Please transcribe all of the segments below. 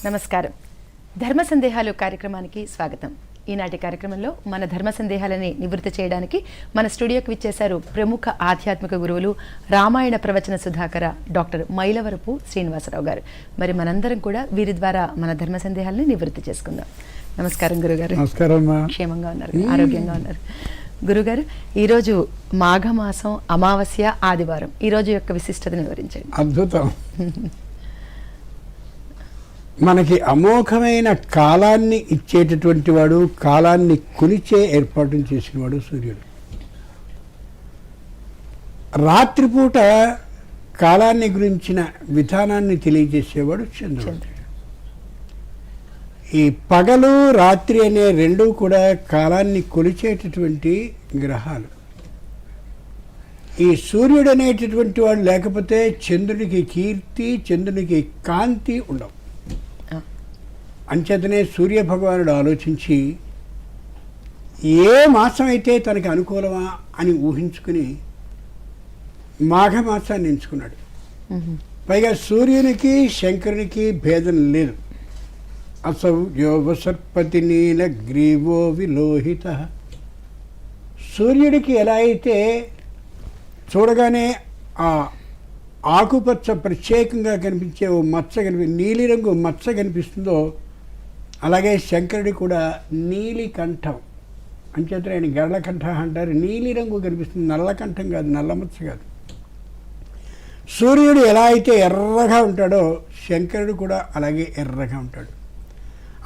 నమస్కారం. ధర్మ సందేహాలు కార్యక్రమానికి స్వాగతం. ఈనాటి కార్యక్రమంలో మన ధర్మ సందేహాలని నివృత్తి చేయడానికి మన స్టూడియోకి విచ్చేశారు ప్రముఖ ఆధ్యాత్మిక గురువులు రామాయణ ప్రవచన సుధాకర డాక్టర్ మైలవరపు శ్రీనివాసరావు గారు. మరి మనందరం కూడా వీరి ద్వారా మన ధర్మ సందేహాలని నివృత్తి చేసుకుందాం. నమస్కారం గురుగారు. నమస్కారం. క్షేమంగా ఉన్నారు, ఆరోగ్యంగా ఉన్నారు? గురుగారు, ఈరోజు మాఘమాసం అమావాస్య ఆదివారం, ఈ రోజు యొక్క విశిష్టతను వివరించండి. అద్భుతం. మనకి అమోఘమైన కాలాన్ని ఇచ్చేటటువంటి వాడు, కాలాన్ని కొలిచే ఏర్పాటు చేసినవాడు సూర్యుడు. రాత్రిపూట కాలాన్ని గురించిన విధానాన్ని తెలియజేసేవాడు చంద్రుడు. ఈ పగలు రాత్రి అనే రెండూ కూడా కాలాన్ని కొలిచేటటువంటి గ్రహాలు. ఈ సూర్యుడు అనేటటువంటి వాడు లేకపోతే చంద్రుడికి కీర్తి, చంద్రుడికి కాంతి ఉండవు. అంచేతనే సూర్య భగవానుడు ఆలోచించి ఏ మాసం అయితే తనకి అనుకూలమా అని ఊహించుకుని మాఘమాసాన్ని ఎంచుకున్నాడు. పైగా సూర్యునికి శంకరునికి భేదం లేదు. అసౌ యోగసర్పతి నీల గ్రీవో విలోహిత. సూర్యుడికి ఎలా అయితే చూడగానే ఆ ఆకుపచ్చ ప్రత్యేకంగా కనిపించే ఓ మచ్చ నీలిరంగు మచ్చ కనిపిస్తుందో, అలాగే శంకరుడి కూడా నీలి కంఠం, అంచేత ఆయన గరళకంఠ అంటారు. నీలిరంగు కనిపిస్తుంది, నల్ల కంఠం కాదు, నల్ల మచ్చ కాదు. సూర్యుడు ఎలా అయితే ఎర్రగా ఉంటాడో శంకరుడు కూడా అలాగే ఎర్రగా ఉంటాడు.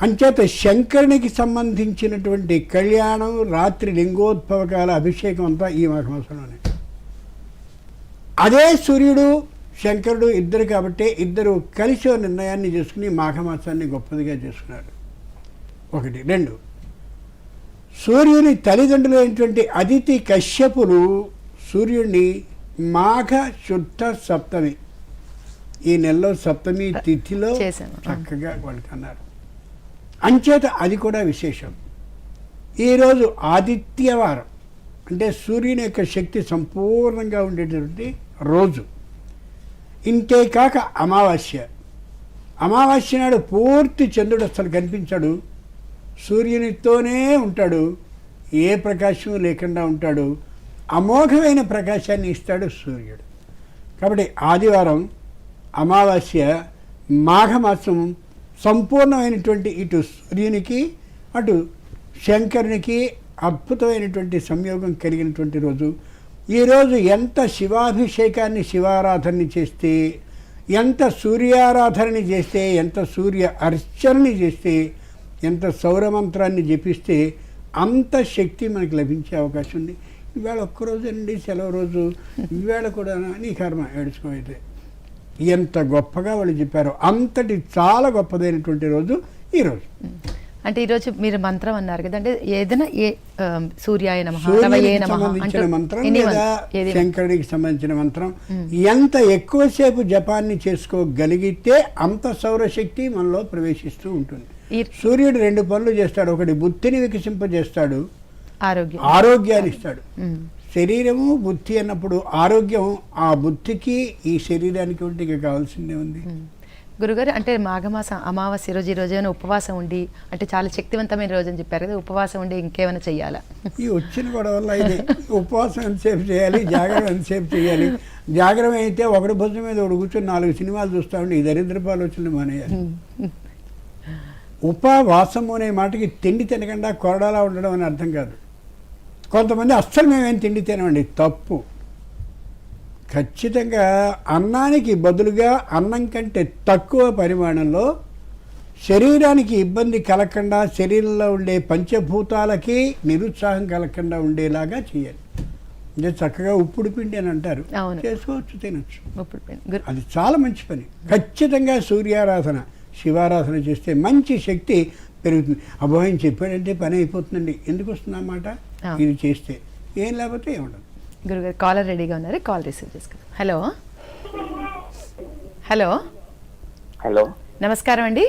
అంచేత శంకరునికి సంబంధించినటువంటి కళ్యాణం, రాత్రి లింగోద్భవకాల అభిషేకం అంతా ఈ మాఘమాసంలోనే. అదే సూర్యుడు శంకరుడు ఇద్దరు కాబట్టి ఇద్దరు కలిసి నిర్ణయాన్ని చేసుకుని మాఘమాసాన్ని గొప్పదిగా చేసుకున్నారు. ఒకటి. రెండు, సూర్యుని తల్లిదండ్రులు అయినటువంటి అదితి కశ్యపులు సూర్యుడిని మాఘ శుద్ధ సప్తమి, ఈ నెలలో సప్తమి తిథిలో చక్కగా వాళ్ళకి అన్నారు. అంచేత అది కూడా విశేషం. ఈరోజు ఆదిత్యవారం అంటే సూర్యుని యొక్క శక్తి సంపూర్ణంగా ఉండేటటువంటి రోజు. ఇంతేకాక అమావాస్య. అమావాస్య నాడు పూర్తి చంద్రుడు అసలు కనిపించాడు, సూర్యునితోనే ఉంటాడు, ఏ ప్రకాశం లేకుండా ఉంటాడు, అమోఘమైన ప్రకాశాన్ని ఇస్తాడు సూర్యుడు. కాబట్టి ఆదివారం, అమావాస్య, మాఘమాసం సంపూర్ణమైనటువంటి ఇటు సూర్యునికి అటు శంకరునికి అద్భుతమైనటువంటి సంయోగం కలిగినటువంటి రోజు. ఈరోజు ఎంత శివాభిషేకాన్ని, శివారాధనని చేస్తే, ఎంత సూర్యారాధనని చేస్తే, ఎంత సూర్య అర్చనని చేస్తే, ఎంత సౌరమంత్రాన్ని జపిస్తే అంత శక్తి మనకు లభించే అవకాశం ఉంది. ఇవాళ ఒక్కరోజండి సెలవు రోజు, ఇవాళ కూడా నీ కర్మ ఏడుచుకోయితే ఎంత గొప్పగా వాళ్ళు చెప్పారు. అంతటి చాలా గొప్పదైనటువంటి రోజు ఈరోజు. అంటే ఈరోజు మీరు మంత్రం అన్నారు కదంటే, ఏదైనా సూర్యాయ నమః, సంబంధించిన మంత్రం లేదా శంకరుడికి సంబంధించిన మంత్రం ఎంత ఎక్కువసేపు జపాన్ని చేసుకోగలిగితే అంత సౌరశక్తి మనలో ప్రవేశిస్తూ ఉంటుంది. సూర్యుడు రెండు పనులు చేస్తాడు. ఒకటి బుద్ధిని వికసింపజేస్తాడు, ఆరోగ్యాన్ని ఇస్తాడు. శరీరము బుద్ధి అన్నప్పుడు ఆరోగ్యం ఆ బుద్ధికి ఈ శరీరానికి ఒంటికి కావాల్సిందే ఉంది. గురుగారు, అంటే మాఘమాసం అమావాస్య రోజు, ఈ రోజు ఏమైనా ఉపవాసం ఉండి, అంటే చాలా శక్తివంతమైన రోజు అని చెప్పారు కదా, ఉపవాసం ఉండి ఇంకేమైనా చెయ్యాలా? ఈ వచ్చిన గొడవ వల్ల ఇది ఉపవాసం ఎంతసేపు చేయాలి, జాగ్రత్త ఎంతసేపు చేయాలి. జాగ్రత్త అయితే ఒకటి భుజం మీద ఒకటి కూర్చొని 4 సినిమాలు చూస్తూ ఉండి ఈ దరిద్రపు ఆలోచనలు మానేయాలి. ఉపవాసము అనే మాటకి తిండి తినకుండా కొరడాలా ఉండడం అని అర్థం కాదు. కొంతమంది అస్సలు మేమేం తిండి తినమండి, తప్పు. ఖచ్చితంగా అన్నానికి బదులుగా అన్నం కంటే తక్కువ పరిమాణంలో శరీరానికి ఇబ్బంది కలగకుండా, శరీరంలో ఉండే పంచభూతాలకి నిరుత్సాహం కలగకుండా ఉండేలాగా చేయాలి. అంటే చక్కగా ఉప్పుడు పిండి అని అంటారు, చేసుకోవచ్చు, తినచ్చు. అది చాలా మంచి పని. ఖచ్చితంగా సూర్యారాధన, శివారాధన చేస్తే మంచి శక్తి పెరుగుతుంది. అభయం చెప్పాడంటే పని అయిపోతుందండి, ఎందుకు వస్తుందన్నమాట. ఇది చేస్తే ఏం లేకపోతే ఏముండదు. గురుగారు, కాలర్ రెడీగా ఉన్నారు, కాల్ రిసీవ్ చేసుకుందాం. హలో హలో హలో, నమస్కారం అండి.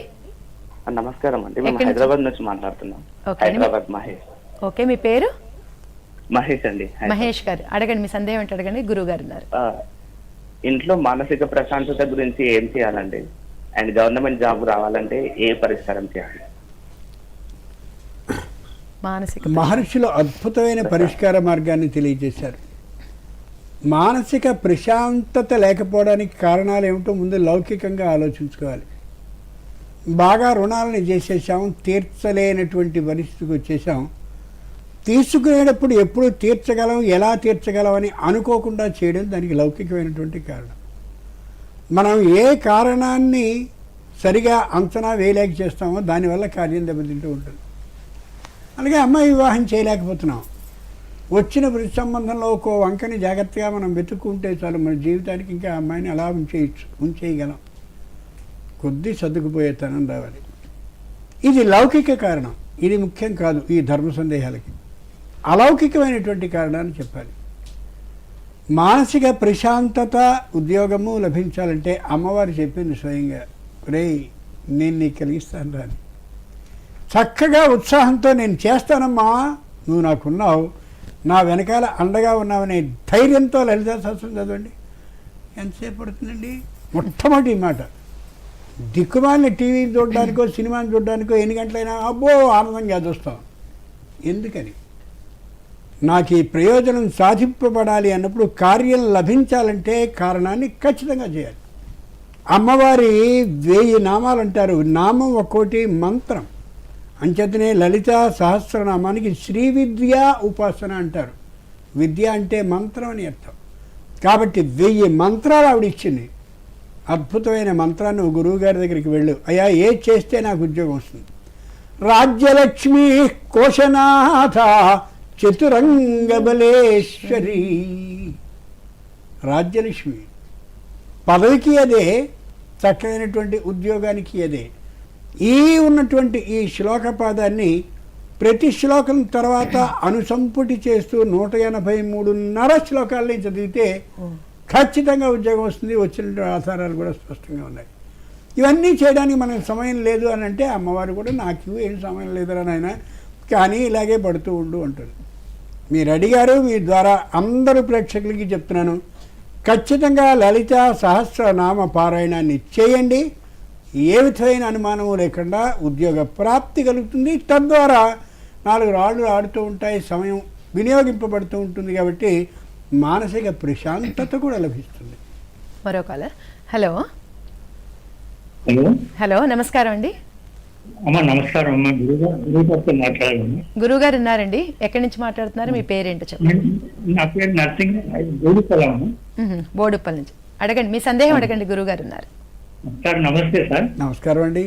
నమస్కారం అండి, మేము హైదరాబాద్ నుంచి మాట్లాడుతున్నాం. హైదరాబాద్ మహేష్. ఓకే, మీ పేరు? మహేష్ అండి. మహేష్ గారు, అడగండి, మీ సందేహం ఏంటి అడగండి. గురువు గారు ఉన్నారు. ఇంట్లో మానసిక ప్రశాంతత గురించి ఏం చేయాలండి? అండ్ గవర్నమెంట్ జాబ్ రావాలంటే ఏ పరిష్కారం చేయాలి? మానసిక మహర్షులు అద్భుతమైన పరిష్కార మార్గాన్ని తెలియజేశారు. మానసిక ప్రశాంతత లేకపోవడానికి కారణాలు ఏమిటో ముందు లౌకికంగా ఆలోచించుకోవాలి. బాగా రుణాలను చేసేసాం, తీర్చలేనటువంటి పరిస్థితికి వచ్చేసాం. తీసుకునేటప్పుడు ఎప్పుడు తీర్చగలం, ఎలా తీర్చగలం అని అనుకోకుండా చేయడం దానికి లౌకికమైనటువంటి కారణం. మనం ఏ కారణాన్ని సరిగా అంచనా వేయలేక చేస్తామో దానివల్ల కార్యం దెబ్బతింటూ ఉంటుంది. అలాగే అమ్మాయి వివాహం చేయలేకపోతున్నాం. వచ్చిన వృత్తి సంబంధంలో ఒక వంకని జాగ్రత్తగా మనం వెతుక్కుంటే చాలు, మన జీవితానికి ఇంకా అమ్మాయిని అలా ఉంచేయగలం. కొద్ది సర్దుకుపోయేతనం రావాలి. ఇది లౌకిక కారణం, ఇది ముఖ్యం కాదు ఈ ధర్మ సందేహాలకి. అలౌకికమైనటువంటి కారణాన్ని చెప్పాలి. మానసిక ప్రశాంతత, ఉద్యోగము లభించాలంటే అమ్మవారు చెప్పింది స్వయంగా, రేయ్ నేను నీకు కలిగిస్తాను రాని, చక్కగా ఉత్సాహంతో నేను చేస్తానమ్మా, నువ్వు నాకున్నావు, నా వెనకాల అండగా ఉన్నావనే ధైర్యంతో లలితా సహస్రం చదవండి. ఎంతసేపు పడుతుందండి? మొట్టమొదటి మాట. దిక్కుమాలిన టీవీ చూడడానికో సినిమాని చూడడానికో ఎన్ని గంటలైనా అబ్బో ఆనందంగా చూస్తాం. ఎందుకని? నాకు ఈ ప్రయోజనం సాధింపబడాలి అన్నప్పుడు, కార్యం లభించాలంటే కారణాన్ని ఖచ్చితంగా చేయాలి. అమ్మవారి 1000 నామాలు అంటారు. నామం ఒక్కోటి మంత్రం. అంచేతనే లలితా సహస్రనామానికి శ్రీ విద్య ఉపాసన అంటారు. విద్య అంటే మంత్రం అని అర్థం. కాబట్టి 1000 మంత్రాలు ఆవిడ ఇచ్చింది. అద్భుతమైన మంత్రాన్ని నువ్వు గురువు గారి దగ్గరికి వెళ్ళు, అయ్యా ఏది చేస్తే నాకు ఉద్యోగం వస్తుంది. రాజ్యలక్ష్మి కోశనాథ చతురంగబలేశ్వరి. రాజ్యలక్ష్మి పదవికి అదే, చక్కనైనటువంటి ఉద్యోగానికి అదే. ఈ ఉన్నటువంటి ఈ శ్లోక పాదాన్ని ప్రతి శ్లోకం తర్వాత అనుసంపుటి చేస్తూ 183.5 శ్లోకాలని చదివితే ఖచ్చితంగా ఉద్యోగం వస్తుంది. వచ్చిన ఆధారాలు కూడా స్పష్టంగా ఉన్నాయి. ఇవన్నీ చేయడానికి మనకు సమయం లేదు అని అంటే అమ్మవారు కూడా నాకు ఏం సమయం లేదురా నాయన, కానీ ఇలాగే పడుతూ ఉండు అంటుంది. మీరు అడిగారు, మీ ద్వారా అందరూ ప్రేక్షకులకి చెప్తున్నాను, ఖచ్చితంగా లలితా సహస్రనామ పారాయణాన్ని చేయండి. ఏ విధమైన అనుమానము లేకుండా ఉద్యోగ ప్రాప్తి కలుగుతుంది. తద్వారా 4 రాళ్ళు ఆడుతూ ఉంటాయి, సమయం వినియోగింపబడుతూ ఉంటుంది. కాబట్టి మానసిక ప్రశాంతత కూడా లభిస్తుంది. మరో కాలర్. హలో హలో హలో నమస్కారం అండి. అమ్మా నమస్కారం అమ్మా. గురుగారితో మాట్లాడాలి. గురువుగారు ఉన్నారండి. ఎక్కడి నుంచి మాట్లాడుతున్నారు? మీ పేరేంటో చెప్పండి. నా పేరు నర్సింగ్, బోడుపల్లి. బోడుప్పల్ నుంచి. అడగండి, మీ సందేహం అడగండి, గురువుగారు ఉన్నారు. సార్ నమస్తే సార్. నమస్కారం అండి.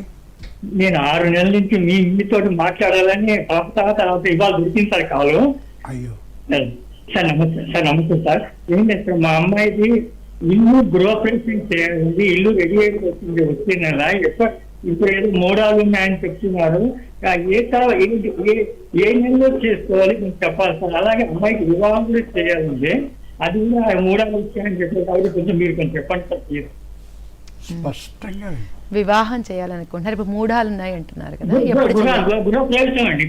నేను 6 నెలల నుంచి మీతో మాట్లాడాలని తర్వాత ఇవాళ దొరికింది సార్ కాలు. అయ్యో సార్ నమస్తే సార్. నమస్తే సార్. ఏం చేస్తారు, మా అమ్మాయిది ఇల్లు గృహప్రవేశం చేయాలి, ఇల్లు రెడీ అయిపోతుంది వచ్చే నెల. ఇప్పుడు ఏదో మోడాలు ఉన్నాయని చెప్తున్నారు. ఏ నెలలో చేసుకోవాలి కొంచెం చెప్పాలి సార్. అలాగే అమ్మాయికి వివాహం కూడా చేయాలంటే అది కూడా మోడాలు వచ్చాయని చెప్పారు. కాబట్టి కొంచెం మీరు కొంచెం చెప్పండి సార్ ప్లీజ్. స్పష్టంగా వివాహం చేయాలనుకుంటున్నారు. ఇప్పుడు 3 ఉన్నాయి అంటున్నారు కదా, ఎప్పుడు గృహప్రవేశం అండి.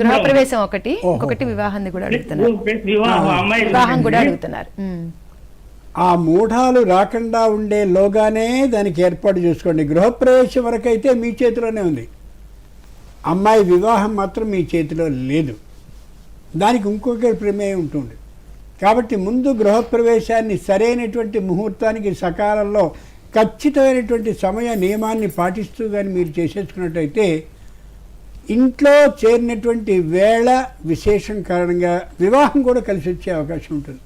గృహప్రవేశం ఒకటి, ఇంకొకటి వివాహాన్ని కూడా అడుగుతున్నారు. వివాహం కూడా అడుగుతున్నారు. ఆ మూఢాలు రాకుండా ఉండే లోగానే దానికి ఏర్పాటు చేసుకోండి. గృహప్రవేశం వరకు అయితే మీ చేతిలోనే ఉంది, అమ్మాయి వివాహం మాత్రం మీ చేతిలో లేదు. దానికి ఇంకొకరి ప్రమేయం ఉంటుంది. కాబట్టి ముందు గృహప్రవేశాన్ని సరైనటువంటి ముహూర్తానికి సకాలంలో ఖచ్చితమైనటువంటి సమయ నియమాన్ని పాటిస్తూ కానీ మీరు చేసేసుకున్నట్టయితే ఇంట్లో చేరినటువంటి వేళ విశేషం కారణంగా వివాహం కూడా కలిసి వచ్చే అవకాశం ఉంటుంది.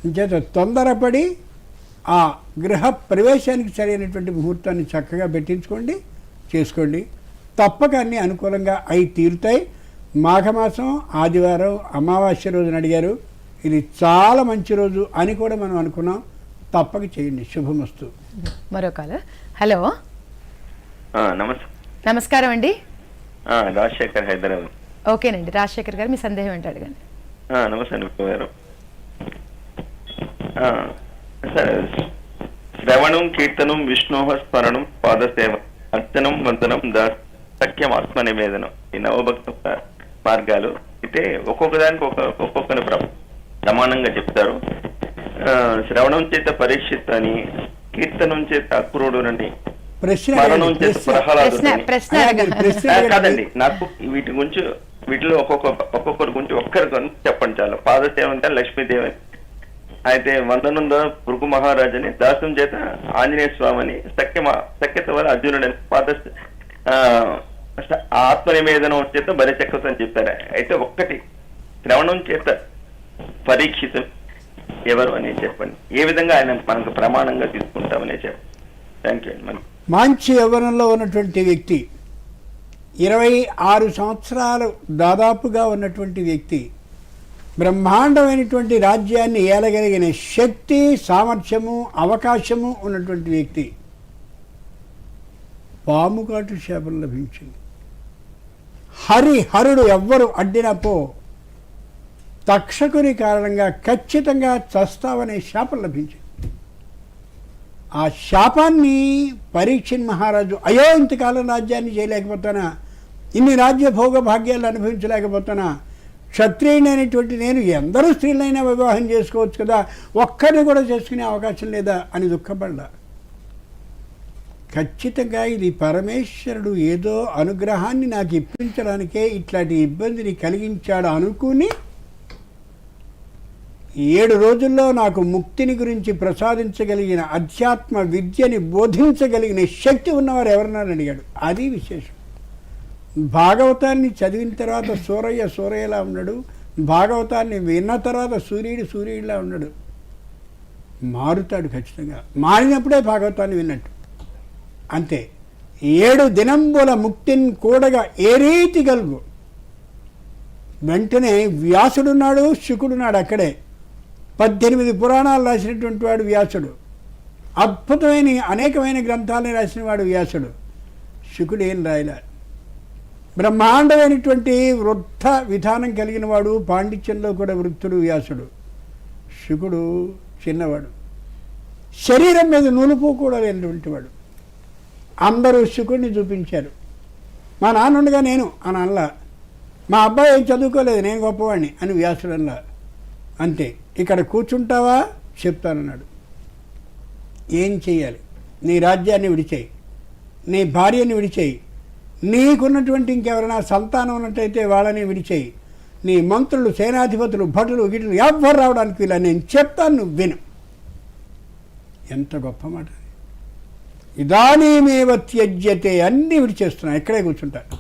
అంచేత తొందరపడి ఆ గృహ ప్రవేశానికి సరైనటువంటి ముహూర్తాన్ని చక్కగా పెట్టించుకోండి, చేసుకోండి. తప్పక అన్నీ అనుకూలంగా అయి తీరుతాయి. మాఘమాసం ఆదివారం అమావాస్య రోజున అడిగారు, ఇది చాలా మంచి రోజు అని కూడా మనం అనుకున్నాం. తప్పక చేయండి. శుభమస్తు. మరో కాలర్. హలో నమస్కారం అండి. రాజశేఖర్, హైదరాబాద్. ఓకేనండి రాజశేఖర్ గారు, మీ సందేహం ఏంటో అడగండి. నమస్తే గారు. శ్రవణం కీర్తనం విష్ణోహ స్మరణం పాదసేవ అర్చనం వందనం సఖ్యం ఆత్మ నివేదనం, ఈ నవభక్త మార్గాలు అయితే ఒక్కొక్క దానికి ఒక్కొక్కని ప్రమాణంగా చెప్తారు. శ్రవణం చేత పరీక్షిత్ అని, కీర్తనం చేత అక్రూరుడని, ప్రశ్న మరణం అడగండి, చేత ప్రశ్న. ప్రహ్లాదుడిని. ప్రశ్న అయ్యా, అడగ- మీరు ప్రశ్న కాదండి, అడగండి. నాకు వీటి గురించి వీటిలో ఒక్కొక్కరి గురించి ఒక్కరి గురించి చెప్పండి చాలు. పాదసేవ అంటే లక్ష్మీదేవి, అయితే వందనుందో భృగు మహారాజుని దాసం చేత ఆంజనేయ స్వామిని సఖ్యత వల్ల అర్జునుడని ఆత్మ నివేదనం చేత బలిచక్రత అని చెప్పారు. అయితే ఒక్కటి శ్రవణం చేత పరీక్షితం ఎవరు అని చెప్పండి, ఏ విధంగా ఆయన మనకు ప్రమాణంగా తీసుకుంటామని చెప్పండి. థ్యాంక్ యూ అండి. మంచి యవ్వనంలో ఉన్నటువంటి వ్యక్తి, 26 సంవత్సరాలు దాదాపుగా ఉన్నటువంటి వ్యక్తి, బ్రహ్మాండమైనటువంటి రాజ్యాన్ని ఏలగలిగిన శక్తి, సామర్థ్యము, అవకాశము ఉన్నటువంటి వ్యక్తి. పాముకాటు శాపం లభించింది. హరుడు ఎవ్వరు అడ్డినపో తక్షకుని కారణంగా ఖచ్చితంగా చస్తావనే శాపం లభించింది. ఆ శాపాన్ని పరీక్షిత్ మహారాజు, అయ్యో ఇంతకాలం రాజ్యాన్ని చేయలేకపోతానా, ఇన్ని రాజ్య భోగ భాగ్యాలు అనుభవించలేకపోతానా, క్షత్రియుడైనటువంటి నేను ఎందరూ స్త్రీలైనా వివాహం చేసుకోవచ్చు కదా, ఒక్కరిని కూడా చేసుకునే అవకాశం లేదా అని దుఃఖపడ్డా. ఖచ్చితంగా ఇది పరమేశ్వరుడు ఏదో అనుగ్రహాన్ని నాకు ఇప్పించడానికే ఇట్లాంటి ఇబ్బందిని కలిగించాడు అనుకుని 7 రోజుల్లో నాకు ముక్తిని గురించి ప్రసాదించగలిగిన అధ్యాత్మ విద్యని బోధించగలిగిన శక్తి ఉన్నవారు ఎవరన్నారని అడిగాడు. అది విశేషం. భాగవతాన్ని చదివిన తర్వాత సూరయ్యలా ఉన్నాడు, భాగవతాన్ని విన్న తర్వాత సూర్యుడిలా ఉన్నాడు. మారుతాడు ఖచ్చితంగా. మారినప్పుడే భాగవతాన్ని విన్నట్టు. అంతే. 7 దినంబుల ముక్తిని కూడగా ఏ రీతి కలుగు. వెంటనే వ్యాసుడున్నాడు, శుకుడున్నాడు అక్కడే. 18 పురాణాలు రాసినటువంటి వాడు వ్యాసుడు. అద్భుతమైన అనేకమైన గ్రంథాలను రాసిన వాడు వ్యాసుడు. శుకుడు ఏం రాయలే. బ్రహ్మాండమైనటువంటి వృద్ధ విధానం కలిగిన వాడు, పాండిత్యంలో కూడా వృద్ధుడు వ్యాసుడు. శుకుడు చిన్నవాడు, శరీరం మీద నులుపు కూడా లేనటువంటి వాడు. అందరూ శుకుడిని చూపించారు. మా నాన్నుండగా నేను అని అనలా, మా అబ్బాయి ఏం చదువుకోలేదు నేను గొప్పవాడిని అని వ్యాసుడు అనలా. అంతే. ఇక్కడ కూర్చుంటావా చెప్తానన్నాడు. ఏం చెయ్యాలి? నీ రాజ్యాన్ని విడిచేయి, నీ భార్యని విడిచేయి, నీకున్నటువంటి ఇంకెవరైనా సంతానం ఉన్నట్టయితే వాళ్ళని విడిచేయి, నీ మంత్రులు, సేనాధిపతులు, భటులు, గిటులు ఎవ్వరు రావడానికి ఇలా నేను చెప్తాను, నువ్వు విను. ఎంత గొప్ప మాట. ఇదానీమేవ త్యజ్యతే, అన్నీ విడిచేస్తున్నా, ఇక్కడే కూర్చుంటాను.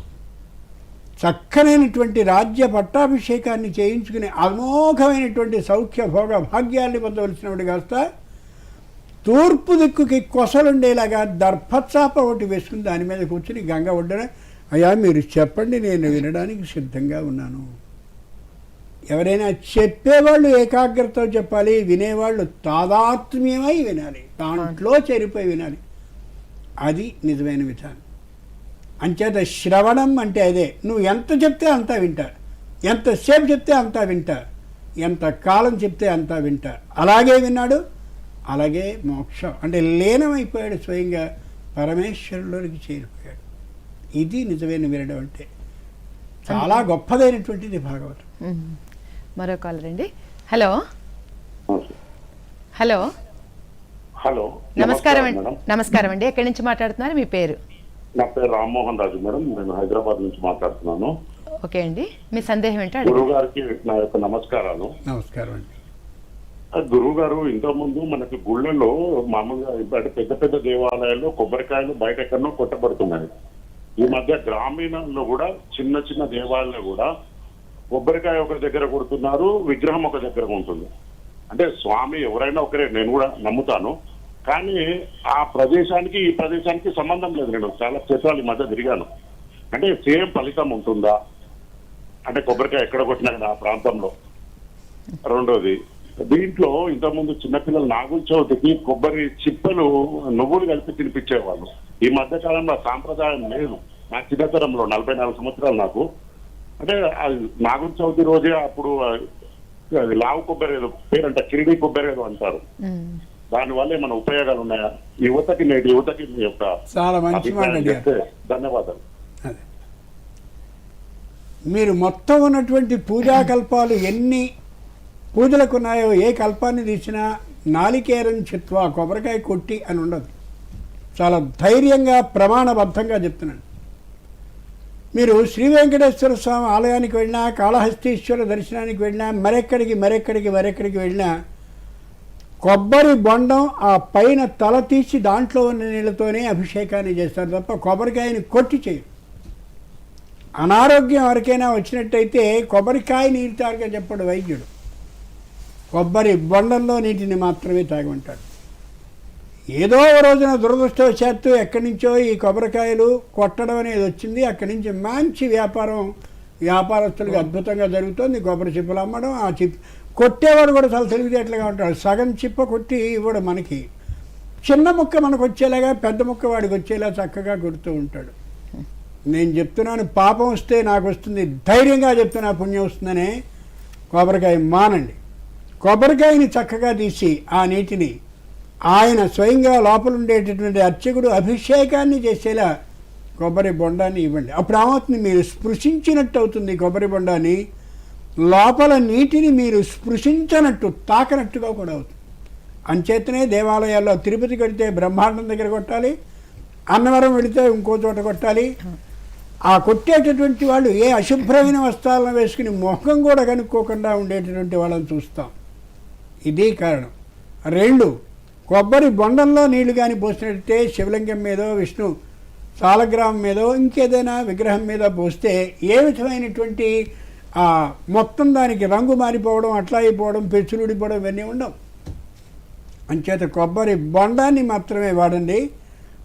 చక్కనైనటువంటి రాజ్య పట్టాభిషేకాన్ని చేయించుకుని అమోఘమైనటువంటి సౌఖ్య భోగ భాగ్యాన్ని పొందవలసినవాడు కాస్త తూర్పు దిక్కుకి కొసలుండేలాగా దర్భచాప ఒకటి వేసుకుని దాని మీద కూర్చుని గంగ ఒడ్డున, అయ్యా మీరు చెప్పండి, నేను వినడానికి సిద్ధంగా ఉన్నాను. ఎవరైనా చెప్పేవాళ్ళు ఏకాగ్రతతో చెప్పాలి, వినేవాళ్ళు తాదాత్మ్యమై వినాలి, దాంట్లో చేరిపోయి వినాలి. అది నిజమైన విధానం. అంచేత శ్రవణం అంటే అదే. నువ్వు ఎంత చెప్తే అంతా వింటా, ఎంతసేపు చెప్తే అంతా వింటా, ఎంత కాలం చెప్తే అంతా వింటా. అలాగే విన్నాడు, అలాగే మోక్షం అంటే లీనమైపోయాడు, స్వయంగా పరమేశ్వరులోనికి చేరిపోయాడు. ఇది నిజమైన వినడం అంటే. చాలా గొప్పదైనటువంటిది భాగవతం. మరో కాలర్ అండి. హలో హలో హలో, నమస్కారం అండి. మేడం. నమస్కారం అండి. ఎక్కడి నుంచి మాట్లాడుతున్నారు? మీ పేరు? నా పేరు రామ్మోహన్ రాజు మేడం, నేను హైదరాబాద్ నుంచి మాట్లాడుతున్నాను. ఓకే అండి, మీ సందేహం ఏంటో గురువు అడగండి. గారికి నా యొక్క నమస్కారాలు. నమస్కారం అండి. గురువు గారు, ఇంతకుముందు మనకి గుళ్ళలో మామూలుగా అంటే పెద్ద పెద్ద దేవాలయాల్లో కొబ్బరికాయలు బయట ఎక్కడో కొట్టబడుతున్నాయి. ఈ మధ్య గ్రామీణంలో కూడా చిన్న చిన్న దేవాలయాలు కూడా కొబ్బరికాయ ఒక దగ్గర కొడుతున్నారు, విగ్రహం ఒక దగ్గర ఉంటుంది. అంటే స్వామి ఎవరైనా ఒకరే, నేను కూడా నమ్ముతాను. కానీ ఆ ప్రదేశానికి ఈ ప్రదేశానికి సంబంధం లేదు. నేను చాలా క్షేత్రాలు ఈ మధ్య తిరిగాను. అంటే సేమ్ ఫలితం ఉంటుందా? అంటే కొబ్బరికాయ ఎక్కడ కొట్టినా కదా ఆ ప్రాంతంలో. రెండోది, దీంట్లో ఇంతకుముందు చిన్నపిల్లలు నాగుల చవితికి కొబ్బరి చిప్పలు, నువ్వులు కలిపి తినిపించేవాళ్ళు. ఈ మధ్య కాలంలో ఆ సాంప్రదాయం లేదు. నా చిన్నతరంలో 44 సంవత్సరాలు నాకు. అంటే నాగుల చవితి రోజే అప్పుడు అది లావు కొబ్బరి ఏదో పేరంట, కిరిడి కొబ్బరి ఏదో అంటారు. దానివల్ల ఏమైనా ఉపయోగాలు ఉన్నాయా? నేటి యువతకి మీ యొక్క చాలా మంచి మాట చెప్తే ధన్యవాదాలు. అదే, మీరు మొత్తం ఉన్నటువంటి పూజాకల్పాలు ఎన్ని పూజలకు ఉన్నాయో, ఏ కల్పాన్ని తీసినా నాలికేరం చిత్వా, కొబ్బరికాయ కొట్టి అని ఉండదు. చాలా ధైర్యంగా ప్రమాణబద్ధంగా చెప్తున్నాను. మీరు శ్రీ వెంకటేశ్వర స్వామి ఆలయానికి వెళ్ళినా, కాళహస్తీశ్వర దర్శనానికి వెళ్ళినా, మరెక్కడికి వెళ్ళినా కొబ్బరి బొండం ఆ పైన తల తీసి దాంట్లో ఉన్న నీళ్ళతోనే అభిషేకాన్ని చేస్తారు తప్ప కొబ్బరికాయని కొట్టి చేయరు. అనారోగ్యం ఎవరికైనా వచ్చినట్టయితే కొబ్బరికాయ నీరు తాగగా చెప్పడు వైద్యుడు, కొబ్బరి బొండంలో నీటిని మాత్రమే తాగమంటాడు. ఏదో ఓ రోజున దురదృష్టవశాత్తు ఎక్కడి నుంచో ఈ కొబ్బరికాయలు కొట్టడం అనేది వచ్చింది. అక్కడి నుంచి మంచి వ్యాపారస్తులకి అద్భుతంగా జరుగుతుంది. కొబ్బరి చిప్పలు అమ్మడం, ఆ కొట్టేవాడు కూడా చాలా తెలివితేటలుగా ఉంటాడు. సగం చిప్ప కొట్టి ఇవ్వడం మనకి, చిన్న ముక్క మనకు వచ్చేలాగా పెద్ద ముక్క వాడికి వచ్చేలా చక్కగా కొడుతూ ఉంటాడు. నేను చెప్తున్నాను, పాపం వస్తే నాకు వస్తుంది, ధైర్యంగా చెప్తున్నా పుణ్యం వస్తుందనే కొబ్బరికాయ మానండి. కొబ్బరికాయని చక్కగా తీసి ఆ నీటిని ఆయన స్వయంగా లోపల ఉండేటటువంటి అర్చకుడు అభిషేకాన్ని చేసేలా కొబ్బరి బొండాన్ని ఇవ్వండి. అప్పుడు ఏమవుతుంది, మీరు స్పృశించినట్టు అవుతుంది. కొబ్బరి బొండాన్ని లోపల నీటిని మీరు స్పృశించనట్టు, తాకనట్టుగా కూడా అవుతుంది. అంచేతనే దేవాలయాల్లో తిరుపతి కడితే బ్రహ్మాండం దగ్గర కొట్టాలి, అన్నవరం వెళితే ఇంకో చోట కొట్టాలి. ఆ కొట్టేటటువంటి వాళ్ళు ఏ అశుభ్రమైన వస్త్రాలను వేసుకుని మొహం కూడా కనుక్కోకుండా ఉండేటటువంటి వాళ్ళని చూస్తాం. ఇది కారణం. 2, కొబ్బరి బొండంలో నీళ్లు కానీ పోసినట్టే శివలింగం మీదో, విష్ణు సాలగ్రామం మీదో, ఇంకేదైనా విగ్రహం మీద పోస్తే ఏ విధమైనటువంటి మొత్తం దానికి రంగు మారిపోవడం, అట్లా అయిపోవడం, పెచ్చులుడిపోవడం ఇవన్నీ ఉండవు. అంచేత కొబ్బరి బొండాన్ని మాత్రమే వాడండి.